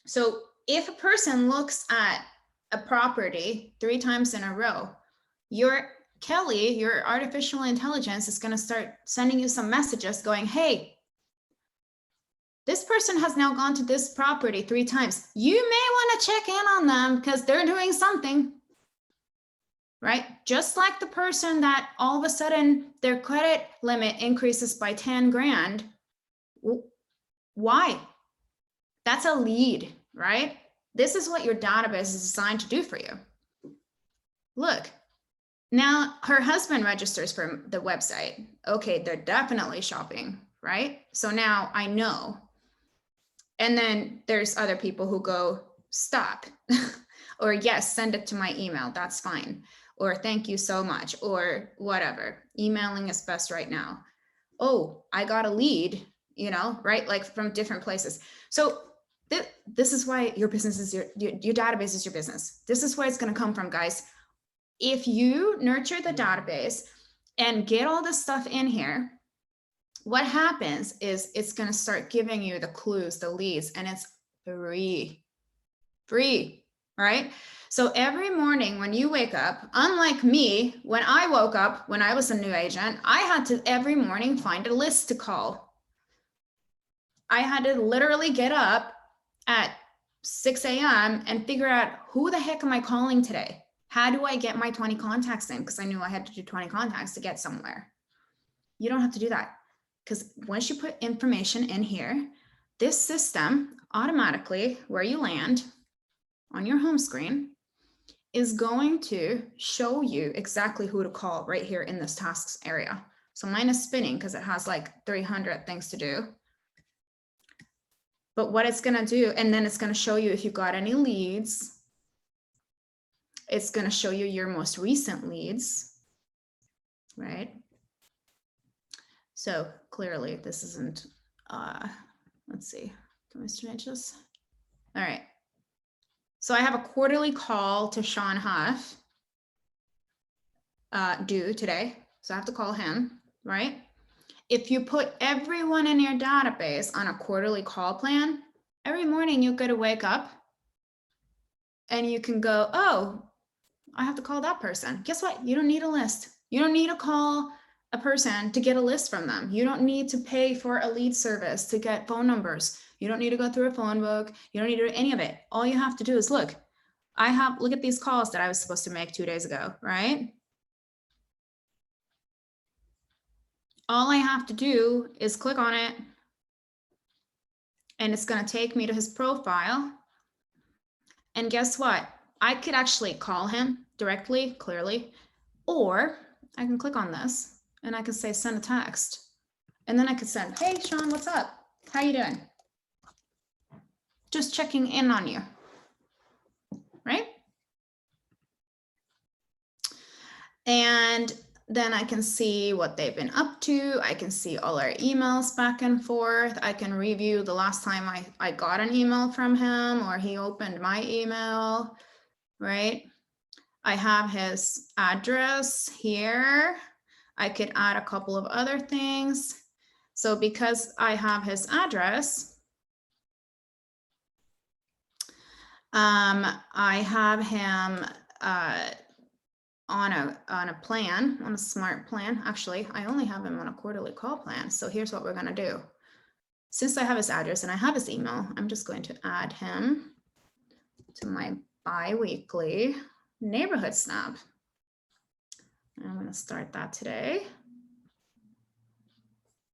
So if a person looks at a property 3 times in a row, your artificial intelligence is going to start sending you some messages going, hey, this person has now gone to this property 3 times. You may want to check in on them because they're doing something, right? Just like the person that all of a sudden their credit limit increases by 10 grand. Why? That's a lead, right? This is what your database is designed to do for you. Look, now her husband registers for the website. Okay, they're definitely shopping, right? So now I know. And then there's other people who go, stop, or yes, send it to my email, that's fine. Or thank you so much, or whatever. Emailing is best right now. Oh, I got a lead, right? Like from different places. So this is why your business is your database is your business. This is where it's going to come from, guys. If you nurture the database and get all this stuff in here, what happens is it's going to start giving you the clues, the leads, and it's free, right? So every morning when you wake up, unlike me, when I woke up, when I was a new agent, I had to every morning find a list to call. I had to literally get up at 6 a.m. and figure out who the heck am I calling today? How do I get my 20 contacts in? Because I knew I had to do 20 contacts to get somewhere. You don't have to do that. Because once you put information in here, this system automatically, where you land on your home screen, is going to show you exactly who to call right here in this tasks area. So mine is spinning because it has like 300 things to do. But what it's going to do, and then it's going to show you if you got any leads. It's going to show you your most recent leads, right? So clearly this isn't, let's see, can we change this? All right. So I have a quarterly call to Sean Huff due today. So I have to call him, right? If you put everyone in your database on a quarterly call plan, every morning you're going to wake up and you can go, oh, I have to call that person. Guess what? You don't need a list. You don't need to call a person to get a list from them. You don't need to pay for a lead service to get phone numbers. You don't need to go through a phone book. You don't need to do any of it. All you have to do is look at these calls that I was supposed to make 2 days ago, right? All I have to do is click on it and it's going to take me to his profile. And guess what? I could actually call him directly, clearly, or I can click on this and I can say, send a text. And then I could send, hey, Sean, what's up? How you doing? Just checking in on you, right? And then I can see what they've been up to. I can see all our emails back and forth. I can review the last time I got an email from him or he opened my email, right? I have his address here. I could add a couple of other things. So because I have his address, I have him on a plan, on a smart plan. Actually, I only have him on a quarterly call plan. So here's what we're gonna do. Since I have his address and I have his email, I'm just going to add him to my bi-weekly neighborhood snap. I'm going to start that today.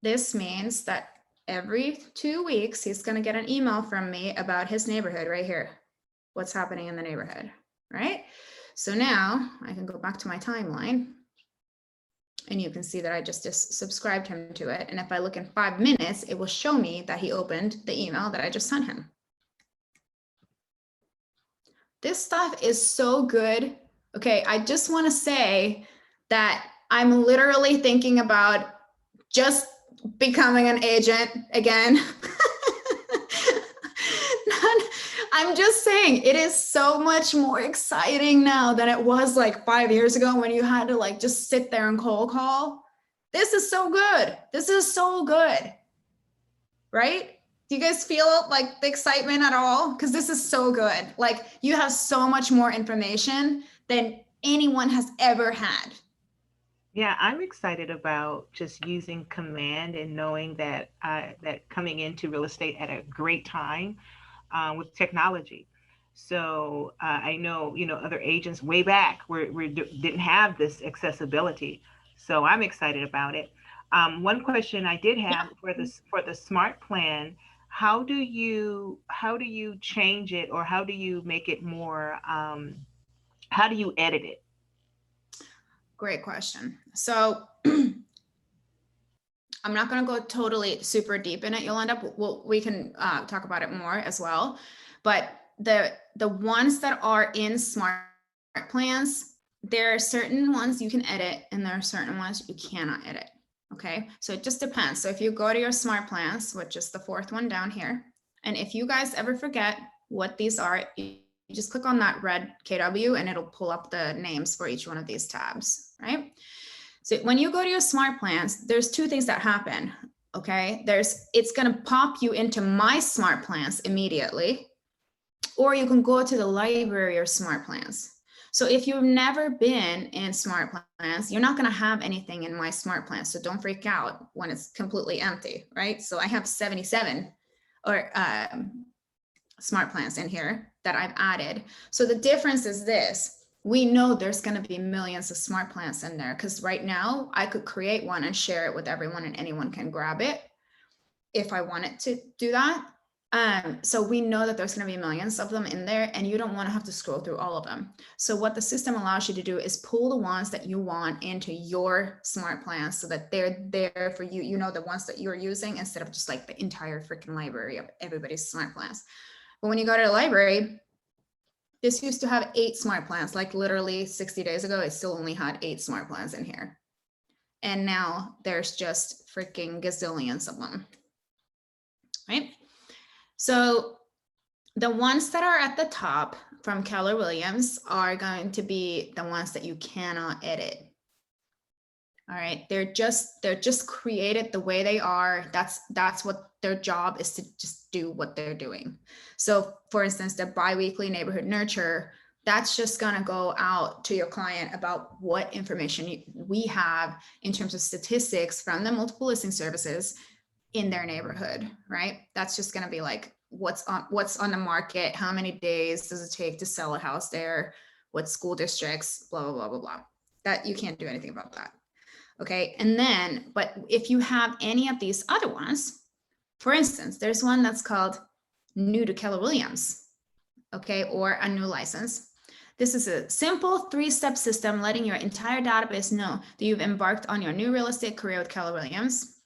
This means that every 2 weeks, he's going to get an email from me about his neighborhood right here. What's happening in the neighborhood, right? So now I can go back to my timeline and you can see that I just subscribed him to it. And if I look in 5 minutes, it will show me that he opened the email that I just sent him. This stuff is so good. Okay, I just want to say that I'm literally thinking about just becoming an agent again. I'm just saying it is so much more exciting now than it was like 5 years ago when you had to like just sit there and cold call. This is so good. This is so good. Right? Do you guys feel like the excitement at all? Because this is so good. Like you have so much more information than anyone has ever had. Yeah, I'm excited about just using command and knowing that that coming into real estate at a great time with technology. So I know, other agents way back didn't have this accessibility. So I'm excited about it. One question I did have for the smart plan, how do you change it, or how do you make it more? How do you edit it? Great question. So I'm not going to go totally super deep in it. You'll end up, we can talk about it more as well. But the ones that are in smart plans, there are certain ones you can edit and there are certain ones you cannot edit. Okay, so it just depends. So if you go to your smart plans, which is the 4th one down here, and if you guys ever forget what these are, you just click on that red KW and it'll pull up the names for each one of these tabs, right? So when you go to your smart plans, there's 2 things that happen, okay? It's gonna pop you into my smart plans immediately, or you can go to the library or smart plans. So if you've never been in smart plans, you're not gonna have anything in my smart plans. So don't freak out when it's completely empty, right? So I have 77 or smart plans in here that I've added. So the difference is this: we know there's going to be millions of smart plans in there, because right now I could create one and share it with everyone and anyone can grab it if I wanted to do that. So we know that there's going to be millions of them in there and you don't want to have to scroll through all of them. So what the system allows you to do is pull the ones that you want into your smart plans so that they're there for you. You know, the ones that you're using, instead of just like the entire freaking library of everybody's smart plans. But when you go to the library, this used to have 8 smart plans, like literally 60 days ago, it still only had 8 smart plans in here. And now there's just freaking gazillions of them, right? So the ones that are at the top from Keller Williams are going to be the ones that you cannot edit. All right, they're just created the way they are. That's what their job is, to just do what they're doing. So for instance, the biweekly neighborhood nurture, that's just gonna go out to your client about what information we have in terms of statistics from the multiple listing services in their neighborhood, right? That's just gonna be like what's on the market, how many days does it take to sell a house there, what school districts, blah, blah, blah, blah, blah. That you can't do anything about that. Okay, and then, but if you have any of these other ones, for instance, there's one that's called new to Keller Williams, okay, or a new license. This is a simple 3-step system letting your entire database know that you've embarked on your new real estate career with Keller Williams.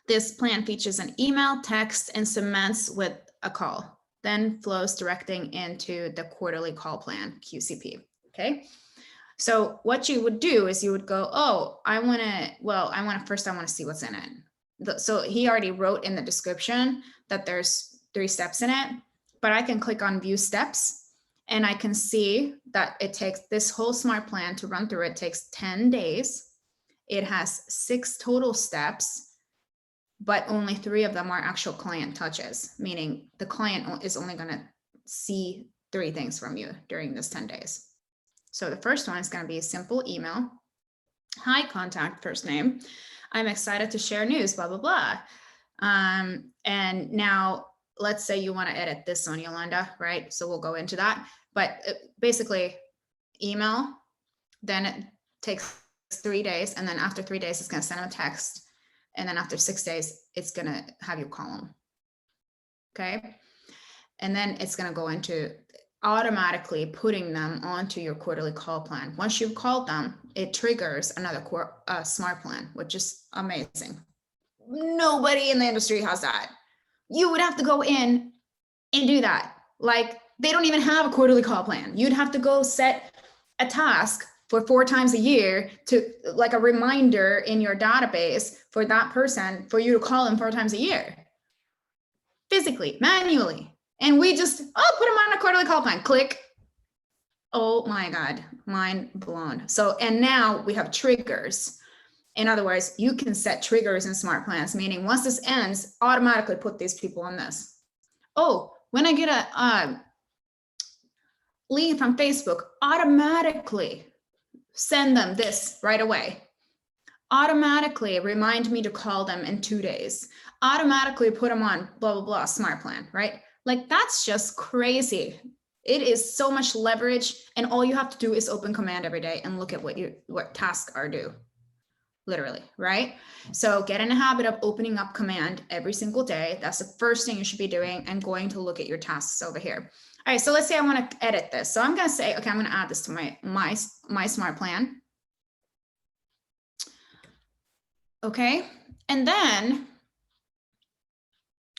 This plan features an email, text, and cements with a call, then flows directing into the quarterly call plan, QCP, okay? So what you would do is you would go, oh, I want to see what's in it. So he already wrote in the description that there's 3 steps in it, but I can click on view steps and I can see that it takes this whole smart plan to run through. It takes 10 days. It has 6 total steps, but only 3 of them are actual client touches, meaning the client is only going to see 3 things from you during this 10 days. So the first one is going to be a simple email. Hi, contact first name. I'm excited to share news, blah, blah, blah. And now let's say you want to edit this, Sonia, Yolanda, right? So we'll go into that. But basically, email, then it takes 3 days. And then after 3 days, it's going to send them a text. And then after 6 days, it's going to have you call them. Okay. And then it's going to go into automatically putting them onto your quarterly call plan. Once you've called them, it triggers another smart plan, which is amazing. Nobody in the industry has that. You would have to go in and do that. Like, they don't even have a quarterly call plan. You'd have to go set a task for 4 times a year to, like, a reminder in your database for that person, for you to call them 4 times a year, physically, manually. And we just, put them on a quarterly call plan, click. Oh my God, mind blown. So, and now we have triggers. In other words, you can set triggers in smart plans, meaning once this ends, automatically put these people on this. Oh, when I get a lead from Facebook, automatically send them this right away. Automatically remind me to call them in 2 days. Automatically put them on blah, blah, blah, smart plan, right? Like, that's just crazy. It is so much leverage, and all you have to do is open command every day and look at what tasks are due, literally, right? So get in the habit of opening up command every single day. That's the first thing you should be doing, and going to look at your tasks over here. All right, so let's say I want to edit this. So I'm going to say, okay, I'm going to add this to my smart plan. Okay, and then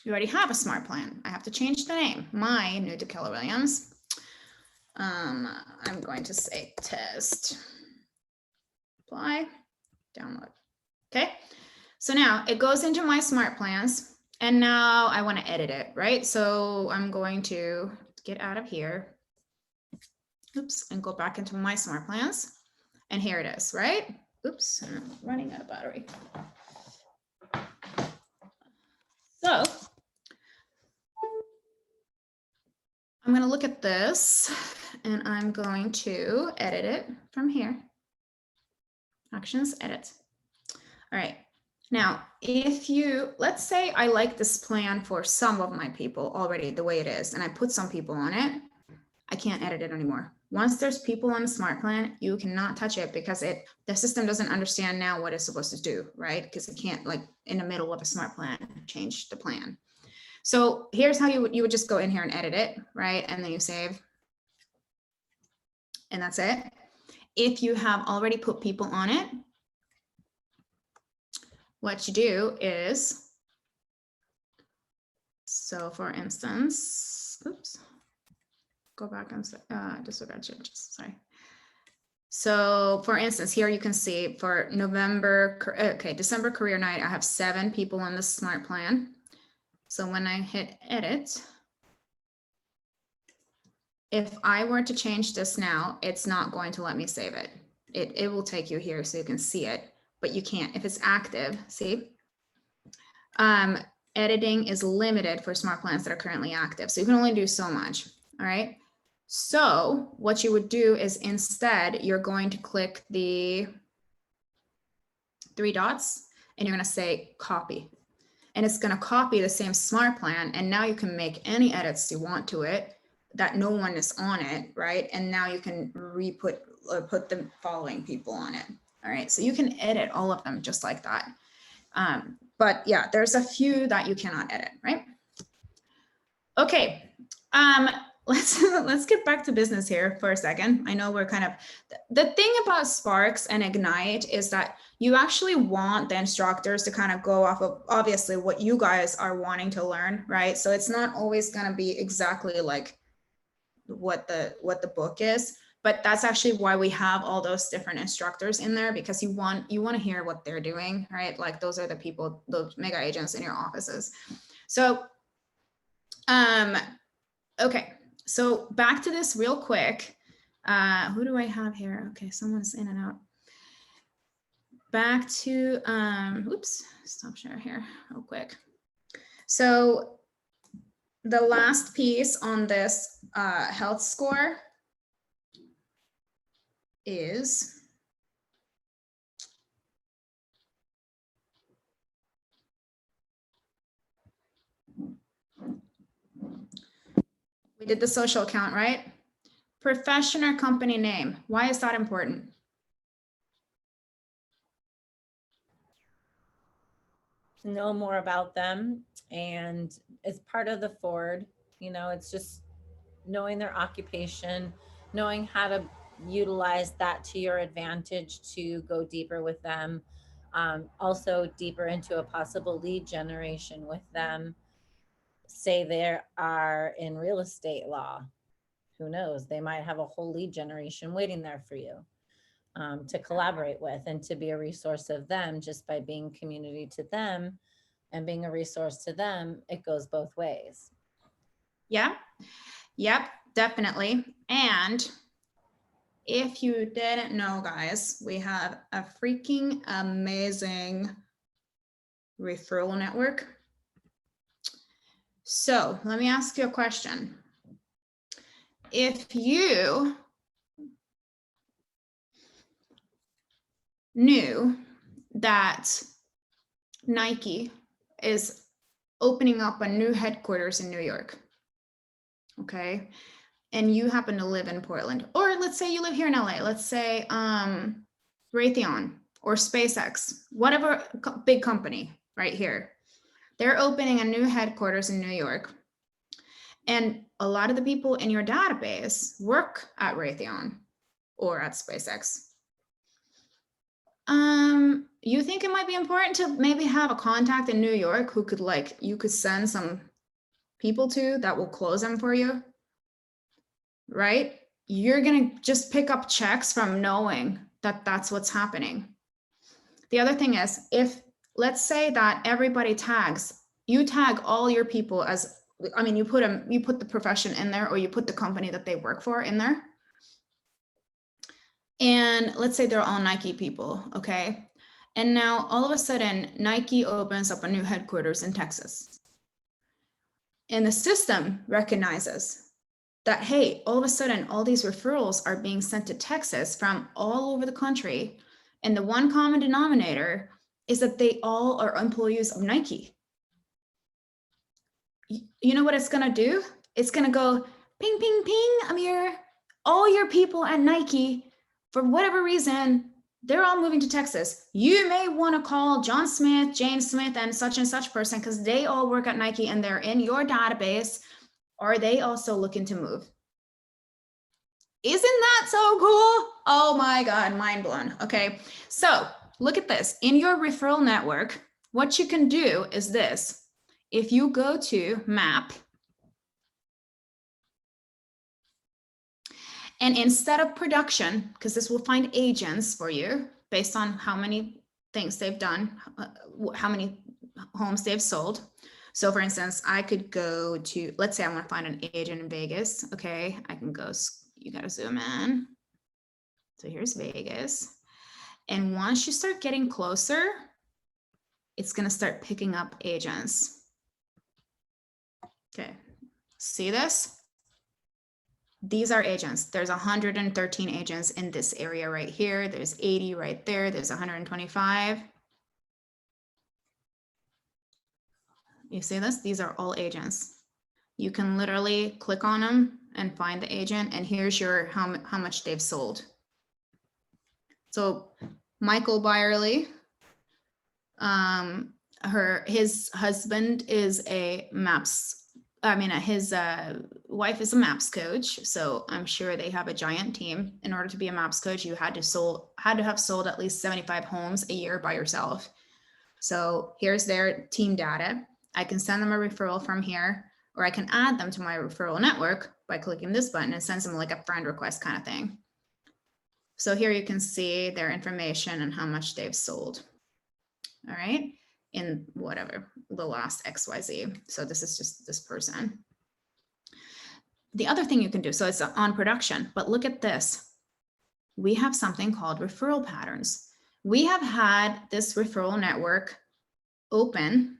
you already have a smart plan. I have to change the name. My new to Keller Williams. I'm going to say test, apply, download. Okay, so now it goes into my smart plans, and now I want to edit it, right? So I'm going to get out of here. Oops, and go back into my smart plans. And here it is, right? Oops, I'm running out of battery. So I'm going to look at this, and I'm going to edit it from here. Actions, edit. All right. Now, if you, let's say I like this plan for some of my people already the way it is, and I put some people on it, I can't edit it anymore. Once there's people on the smart plan, you cannot touch it, because the system doesn't understand now what it's supposed to do, right? Because it can't, like, in the middle of a smart plan, change the plan. So here's how you would just go in here and edit it, right? And then you save, and that's it. If you have already put people on it, what you do is, so for instance, oops, go back and disregard changes, sorry. So for instance, here you can see for December career night, I have 7 people on the smart plan. So when I hit edit, if I were to change this now, it's not going to let me save it. It will take you here so you can see it, but you can't. If it's active, see? Editing is limited for smart plans that are currently active. So you can only do so much, all right? So what you would do is, instead, you're going to click the 3 dots, and you're going to say copy. And it's going to copy the same smart plan. And now you can make any edits you want to it that no one is on it, right? And now you can put the following people on it. All right, so you can edit all of them just like that. But yeah, there's a few that you cannot edit, right? Okay, let's get back to business here for a second. I know we're kind of, the thing about Sparks and Ignite is that you actually want the instructors to kind of go off of, obviously, what you guys are wanting to learn, right? So it's not always going to be exactly like what the book is, but that's actually why we have all those different instructors in there, because you want to hear what they're doing, right? Like, those are the people, those mega agents in your offices. So, okay. So back to this real quick. Who do I have here? Okay, someone's in and out. Back to, oops, stop share here real quick. So the last piece on this health score is we did the social count, right? Profession or company name. Why is that important? To know more about them, and it's part of the Ford, you know, it's just knowing their occupation, knowing how to utilize that to your advantage to go deeper with them. Also deeper into a possible lead generation with them. Say they are in real estate law, who knows, they might have a whole lead generation waiting there for you to collaborate with and to be a resource of them. Just by being community to them and being a resource to them, it goes both ways. Yeah, yep, definitely. And if you didn't know, guys, we have a freaking amazing referral network. So let me ask you a question. If you knew that Nike is opening up a new headquarters in New York, okay, and you happen to live in Portland, or let's say you live here in LA, let's say Raytheon or SpaceX, whatever big company right here, they're opening a new headquarters in New York, and a lot of the people in your database work at Raytheon or at SpaceX. You think it might be important to maybe have a contact in New York who could, like, you could send some people to that will close them for you, right? You're gonna just pick up checks from knowing that that's what's happening. The other thing is, if let's say that everybody tags, you tag all your people as, I mean, you put the profession in there, or you put the company that they work for in there. And let's say they're all Nike people, okay? And now all of a sudden, Nike opens up a new headquarters in Texas. And the system recognizes that, hey, all of a sudden, all these referrals are being sent to Texas from all over the country. And the one common denominator is that they all are employees of Nike. You know what it's gonna do? It's gonna go ping, ping, ping, Amir. All your people at Nike, for whatever reason, they're all moving to Texas. You may want to call John Smith, Jane Smith, and such person, because they all work at Nike and they're in your database. Are they also looking to move? Isn't that so cool? Oh my God, mind blown. Okay, so look at this. In your referral network, what you can do is this. If you go to map, and instead of production, because this will find agents for you based on how many things they've done, how many homes they've sold. So for instance, I could go to, let's say I want to find an agent in Vegas. Okay, I can go, you got to zoom in. So here's Vegas. And once you start getting closer, it's going to start picking up agents. Okay, see this? These are agents. There's 113 agents in this area right here. There's 80 right there. There's 125. You see this? These are all agents. You can literally click on them and find the agent, and here's your how much they've sold. So Michael Byerly, his husband is a his wife is a MAPS coach, so I'm sure they have a giant team. In order to be a MAPS coach, you had to have sold at least 75 homes a year by yourself. So here's their team data. I can send them a referral from here, or I can add them to my referral network by clicking this button and sends them like a friend request kind of thing. So here you can see their information and how much they've sold. All right, in whatever the last XYZ. So this is just this person. the other thing you can do, so it's on production, but look at this. We have something called referral patterns. We have had this referral network open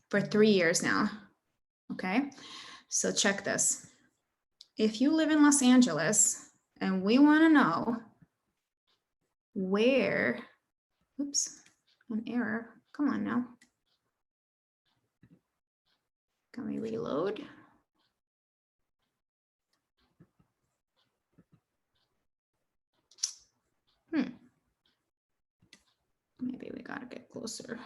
for 3 years now. Okay, so check this. If you live in Los Angeles and we want to know where, oops, an error. Come on now. Can we reload? Maybe we gotta get closer.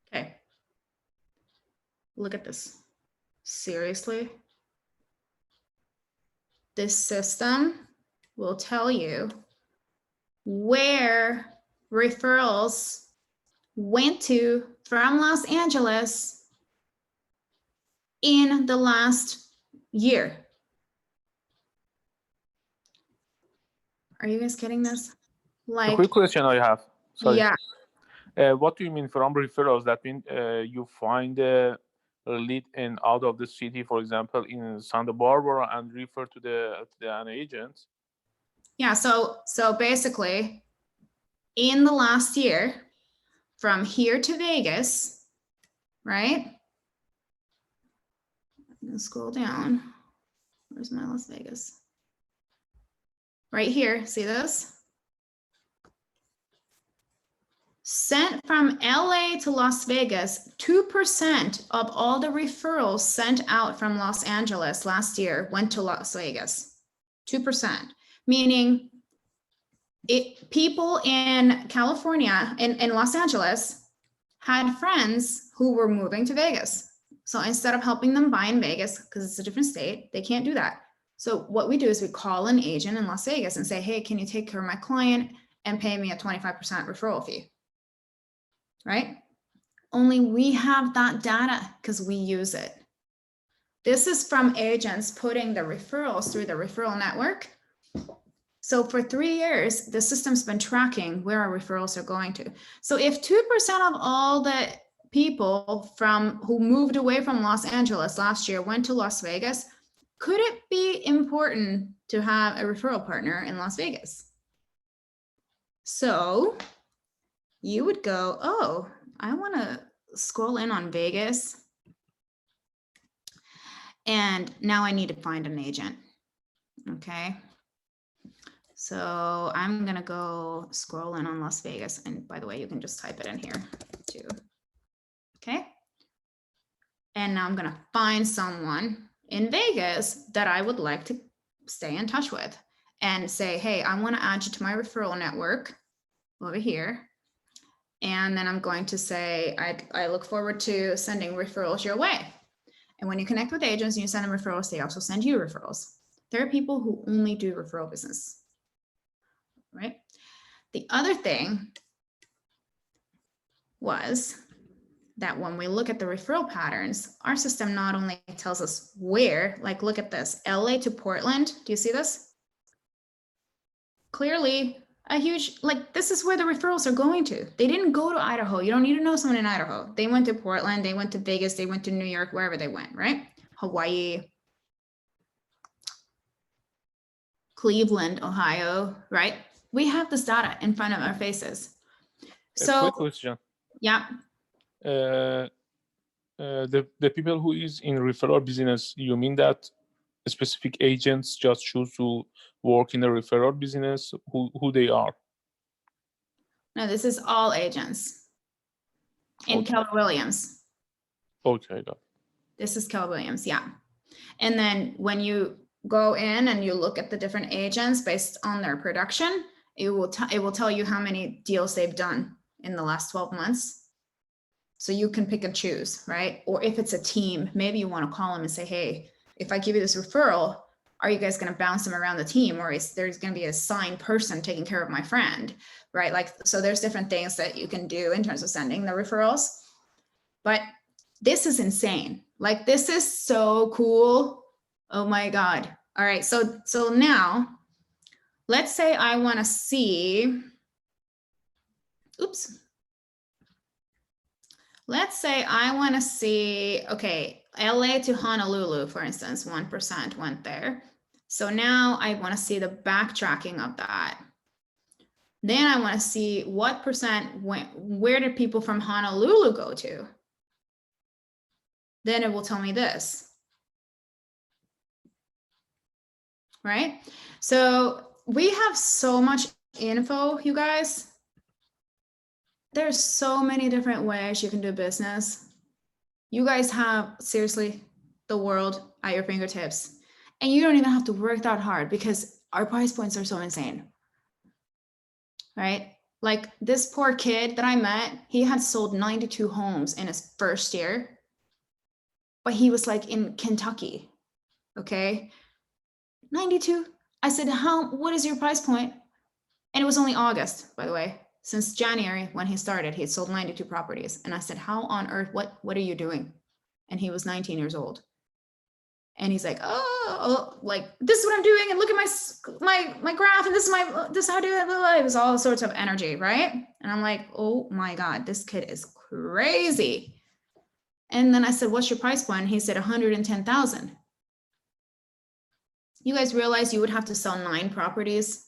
Okay. Look at this. Seriously? This system will tell you where referrals went to from Los Angeles in the last year. Are you guys getting this? A quick question I have. Sorry. Yeah. What do you mean from referrals? That means you find a lead in out of the city, for example, in Santa Barbara, and refer to an agent. Yeah. So basically, in the last year, from here to Vegas, right? I'm gonna scroll down. Where's my Las Vegas? Right here. See this? Sent from LA to Las Vegas, 2% of all the referrals sent out from Los Angeles last year went to Las Vegas. 2%, meaning people in California, in Los Angeles, had friends who were moving to Vegas. So instead of helping them buy in Vegas, because it's a different state, they can't do that. So what we do is we call an agent in Las Vegas and say, hey, can you take care of my client and pay me a 25% referral fee? Right? Only we have that data because we use it. This is from agents putting the referrals through the referral network. So for 3 years, the system's been tracking where our referrals are going to. So if 2% of all the people who moved away from Los Angeles last year went to Las Vegas, could it be important to have a referral partner in Las Vegas? So you would go, oh, I want to scroll in on Vegas. And now I need to find an agent. Okay. So I'm going to go scroll in on Las Vegas. And by the way, you can just type it in here too. Okay. And now I'm going to find someone in Vegas that I would like to stay in touch with and say, hey, I want to add you to my referral network over here. And then I'm going to say, I look forward to sending referrals your way. And when you connect with agents and you send them referrals, they also send you referrals. There are people who only do referral business, right? The other thing was that when we look at the referral patterns, our system not only tells us where, like look at this, LA to Portland, do you see this? Clearly, a huge, like this is where the referrals are going to. They didn't go to Idaho. You don't need to know someone in Idaho. They went to Portland, they went to Vegas, they went to New York, wherever they went, right? Hawaii, Cleveland, Ohio, right? We have this data in front of our faces. So, quick question. Yeah. The people who is in referral business, you mean that specific agents just choose to work in a referral business? Who they are? No, this is all agents in Okay. Keller Williams. Okay, got it. This is Keller Williams, yeah. And then when you go in and you look at the different agents based on their production, it will tell you how many deals they've done in the last 12 months. So you can pick and choose, right? Or if it's a team, maybe you want to call them and say, hey, if I give you this referral, are you guys going to bounce them around the team, or is there's going to be a assigned person taking care of my friend, right? Like, so there's different things that you can do in terms of sending the referrals. But this is insane. Like, this is so cool. Oh my God. All right. So now let's say I want to see oops. Let's say I want to see, okay, LA to Honolulu, for instance, 1% went there. So now I want to see the backtracking of that. Then I want to see what percent went, where did people from Honolulu go to? Then it will tell me this. Right? So we have so much info, you guys. There's so many different ways you can do business. You guys have, seriously, the world at your fingertips. And you don't even have to work that hard because our price points are so insane. Right? Like this poor kid that I met, he had sold 92 homes in his first year, but he was like in Kentucky. Okay? 92. I said, what is your price point? And it was only August, by the way. Since January, when he started, he had sold 92 properties. And I said, how on earth, what are you doing? And he was 19 years old. And he's like, oh, like, this is what I'm doing. And look at my graph. And this is how I do it. It was all sorts of energy, right? And I'm like, oh my God, this kid is crazy. And then I said, what's your price point? And he said 110,000. You guys realize you would have to sell 9 properties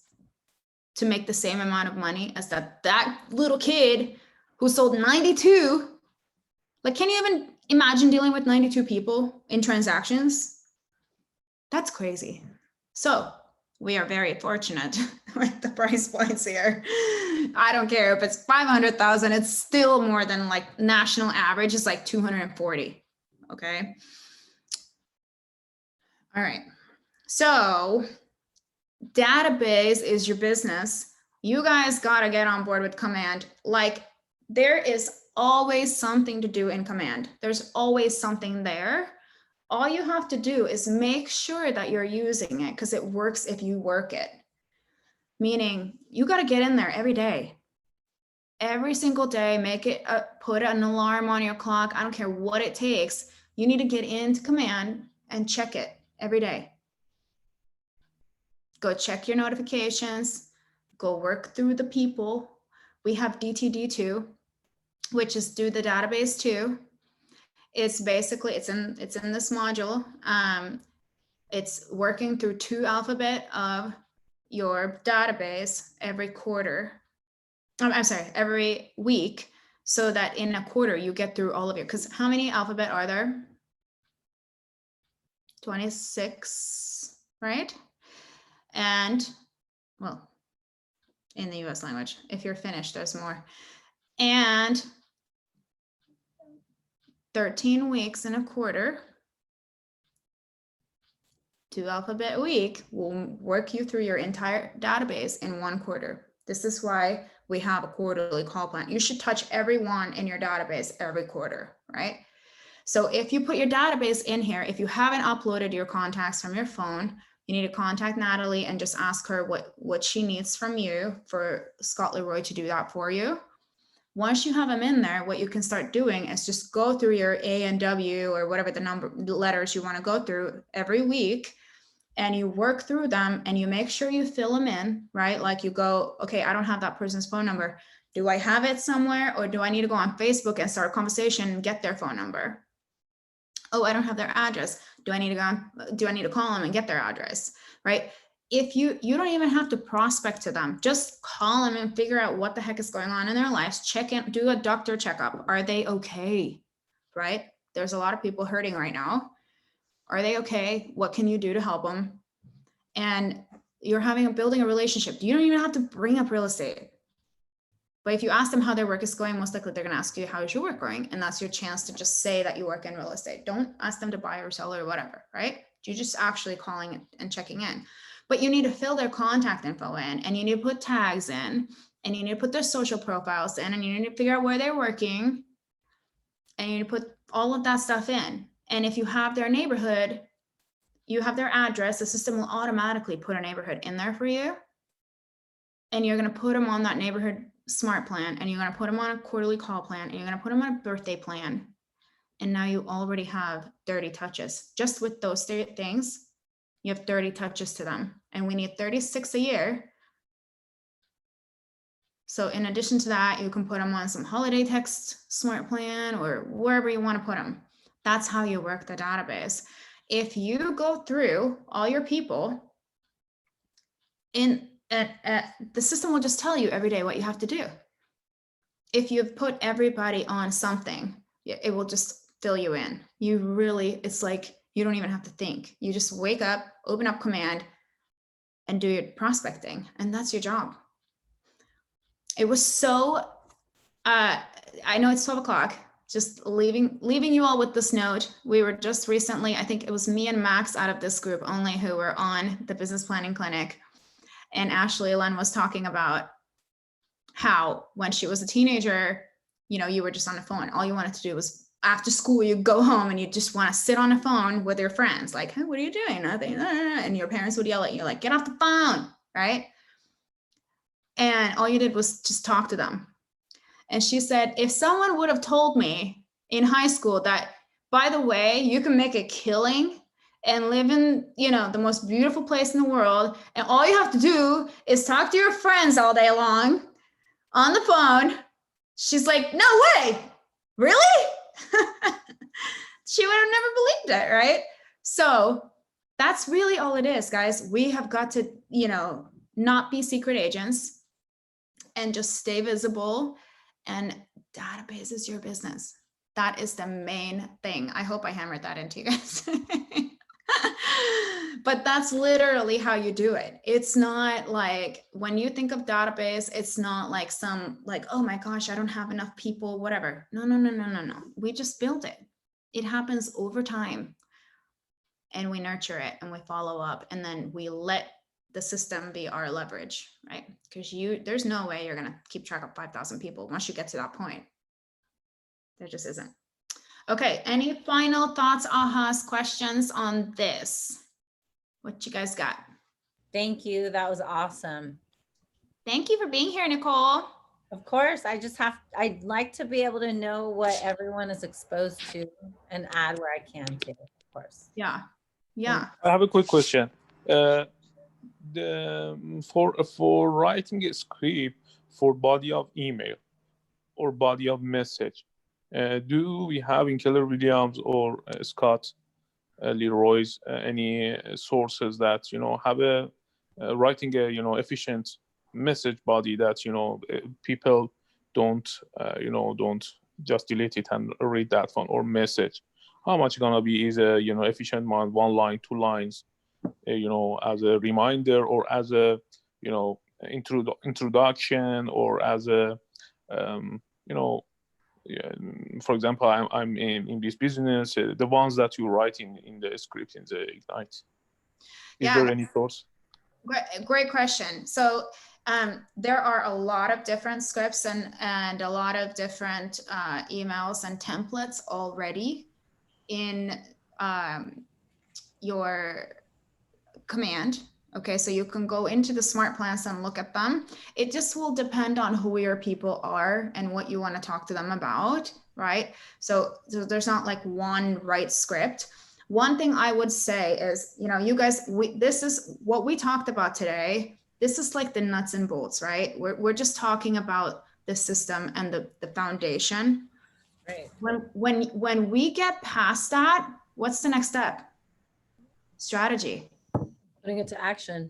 to make the same amount of money as that little kid who sold 92. Like, can you even imagine dealing with 92 people in transactions? That's crazy. So we are very fortunate with the price points here. I don't care if it's 500,000, it's still more than like national average is like 240. Okay. All right. So database is your business. You guys got to get on board with Command. Like, there is always something to do in Command. There's always something there. All you have to do is make sure that you're using it because it works if you work it. Meaning you got to get in there every day. Every single day, make it, put an alarm on your clock. I don't care what it takes. You need to get into Command and check it every day. Go check your notifications, go work through the people. We have DTD2, which is do the database too. It's basically, it's in this module. It's working through 2 alphabet of your database every quarter. I'm sorry, every week, so that in a quarter you get through all of it. Because how many alphabet are there? 26, right? And, well, in the US language, if you're Finnish, there's more. And 13 weeks in a quarter, 2 alphabet a week will work you through your entire database in 1 quarter. This is why we have a quarterly call plan. You should touch everyone in your database every quarter, right? So if you put your database in here, if you haven't uploaded your contacts from your phone, you need to contact Natalie and just ask her what she needs from you for Scott Leroy to do that for you. Once you have them in there, what you can start doing is just go through your A and W or whatever the letters you want to go through every week, and you work through them and you make sure you fill them in, right? Like you go, okay, I don't have that person's phone number. Do I have it somewhere, or do I need to go on Facebook and start a conversation and get their phone number? Oh, I don't have their address. Do I need to call them and get their address, right? If you don't even have to prospect to them, just call them and figure out what the heck is going on in their lives. Check in, do a doctor checkup. Are they okay, right? There's a lot of people hurting right now. Are they okay? What can you do to help them? And you're building a relationship. You don't even have to bring up real estate. But if you ask them how their work is going, most likely they're going to ask you, how is your work going? And that's your chance to just say that you work in real estate. Don't ask them to buy or sell or whatever, right? You're just actually calling and checking in. But you need to fill their contact info in, and you need to put tags in, and you need to put their social profiles in, and you need to figure out where they're working, and you need to put all of that stuff in. And if you have their neighborhood, you have their address, the system will automatically put a neighborhood in there for you. And you're going to put them on that neighborhood smart plan, and you're going to put them on a quarterly call plan, and you're going to put them on a birthday plan. And now you already have 30 touches. Just with those 3 things, you have 30 touches to them. And we need 36 a year. So in addition to that, you can put them on some holiday text smart plan or wherever you want to put them. That's how you work the database. If you go through all your people, the system will just tell you every day what you have to do. If you've put everybody on something, it will just fill you in. It's like you don't even have to think. You just wake up, open up command, and do your prospecting, and that's your job. It was so, I know it's 12 o'clock, just leaving you all with this note. We were just recently, I think it was me and Max out of this group only who were on the business planning clinic. And Ashley Len was talking about how when she was a teenager, you were just on the phone. All you wanted to do was after school, you go home and you just want to sit on the phone with your friends. Like, hey, what are you doing? Nothing. And your parents would yell at you like, get off the phone, right? And all you did was just talk to them. And she said, if someone would have told me in high school that, by the way, you can make a killing and live in, the most beautiful place in the world, and all you have to do is talk to your friends all day long on the phone, she's like, no way, really? She would have never believed it, right? So that's really all it is, guys. We have got to, not be secret agents and just stay visible, and database is your business. That is the main thing. I hope I hammered that into you guys. But that's literally how you do it. It's not like, when you think of database, it's not like oh my gosh, I don't have enough people, whatever. No. We just build it. It happens over time, and we nurture it and we follow up, and then we let the system be our leverage, right? Because there's no way you're gonna keep track of 5,000 people once you get to that point. There just isn't. Okay, any final thoughts, ahas, questions on this? What you guys got? Thank you. That was awesome. Thank you for being here, Nicole. Of course, I'd like to be able to know what everyone is exposed to and add where I can too, of course. Yeah. I have a quick question. For writing a script for body of email or body of message, do we have in Keller Williams or Scott Leroy's any sources that have a writing a efficient message body that people don't just delete it and read that one, or message? How much gonna be is a efficient one line, 2 lines, as a reminder, or as a introduction, or as a for example, I'm in this business, the ones that you write in the script in the Ignite. Is there any thoughts? Great question. So there are a lot of different scripts and a lot of different emails and templates already in your command. Okay, so you can go into the smart plans and look at them. It just will depend on who your people are and what you want to talk to them about, right? So there's not like one right script. One thing I would say is, you guys, this is what we talked about today. This is like the nuts and bolts, right? We're just talking about the system and the foundation. Right. When we get past that, what's the next step? Strategy. Putting it to action.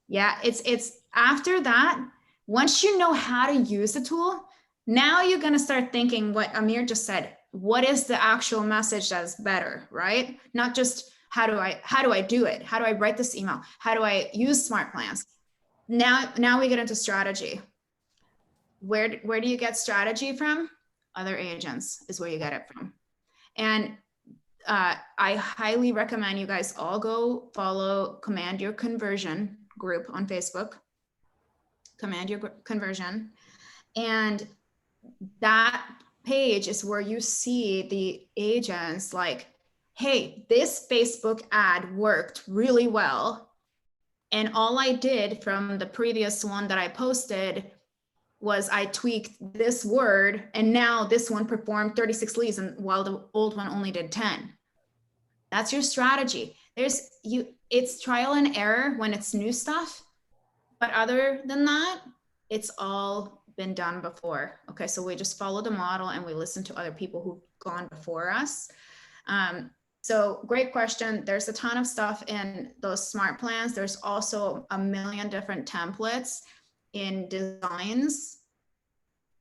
Yeah, it's after that, once you know how to use the tool, now you're going to start thinking what Amir just said. What is the actual message that's better, right? Not just how do I do it? How do I write this email? How do I use smart plans? Now we get into strategy. Where do you get strategy from? Other agents is where you get it from. And I highly recommend you guys all go follow Command Your Conversion group on Facebook. Command Your Conversion. And that page is where you see the agents like, hey, this Facebook ad worked really well. And all I did from the previous one that I posted was I tweaked this word, and now this one performed 36 leads, and while the old one only did 10. That's your strategy. It's trial and error when it's new stuff, but other than that, it's all been done before. Okay, so we just follow the model and we listen to other people who've gone before us. So great question. There's a ton of stuff in those smart plans. There's also a million different templates in designs.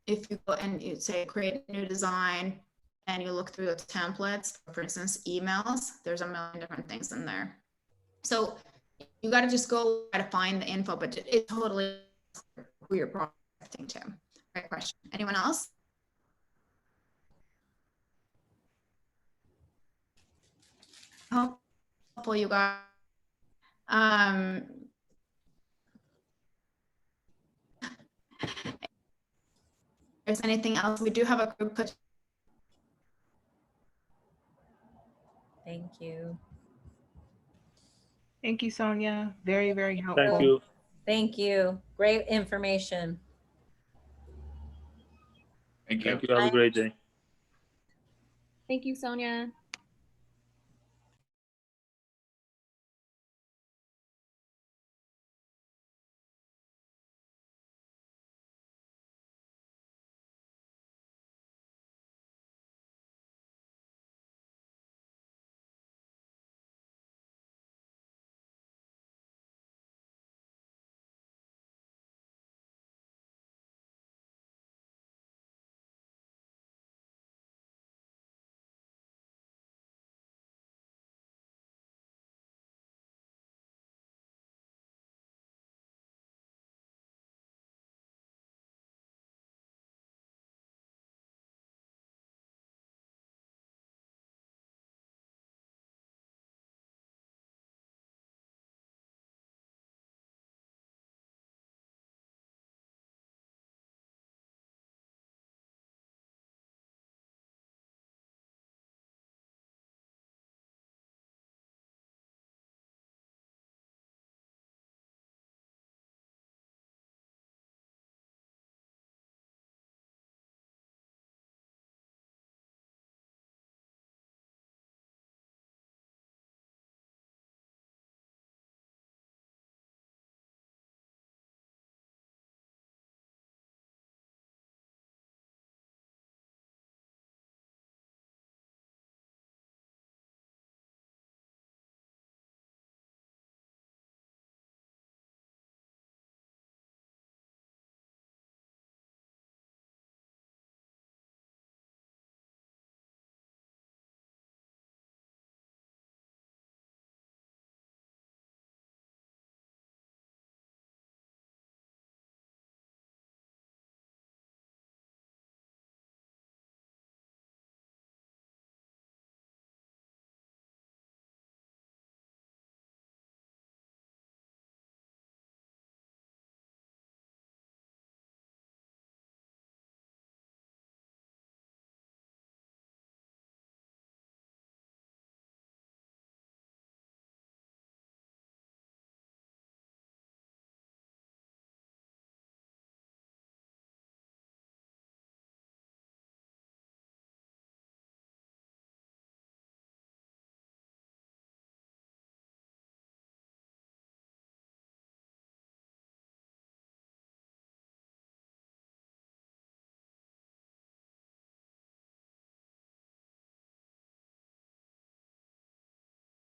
If you go and you say create a new design and you look through the templates, for instance, emails, there's a million different things in there. So you got to just go try to find the info, but it's totally who you're projecting to. Great question. Anyone else? Hopefully you got there's anything else, we do have a group. Thank you. Thank you, Sonia. Very, very helpful. Thank you. Thank you. Great information. Thank you. Have a great day. Thank you, Sonia.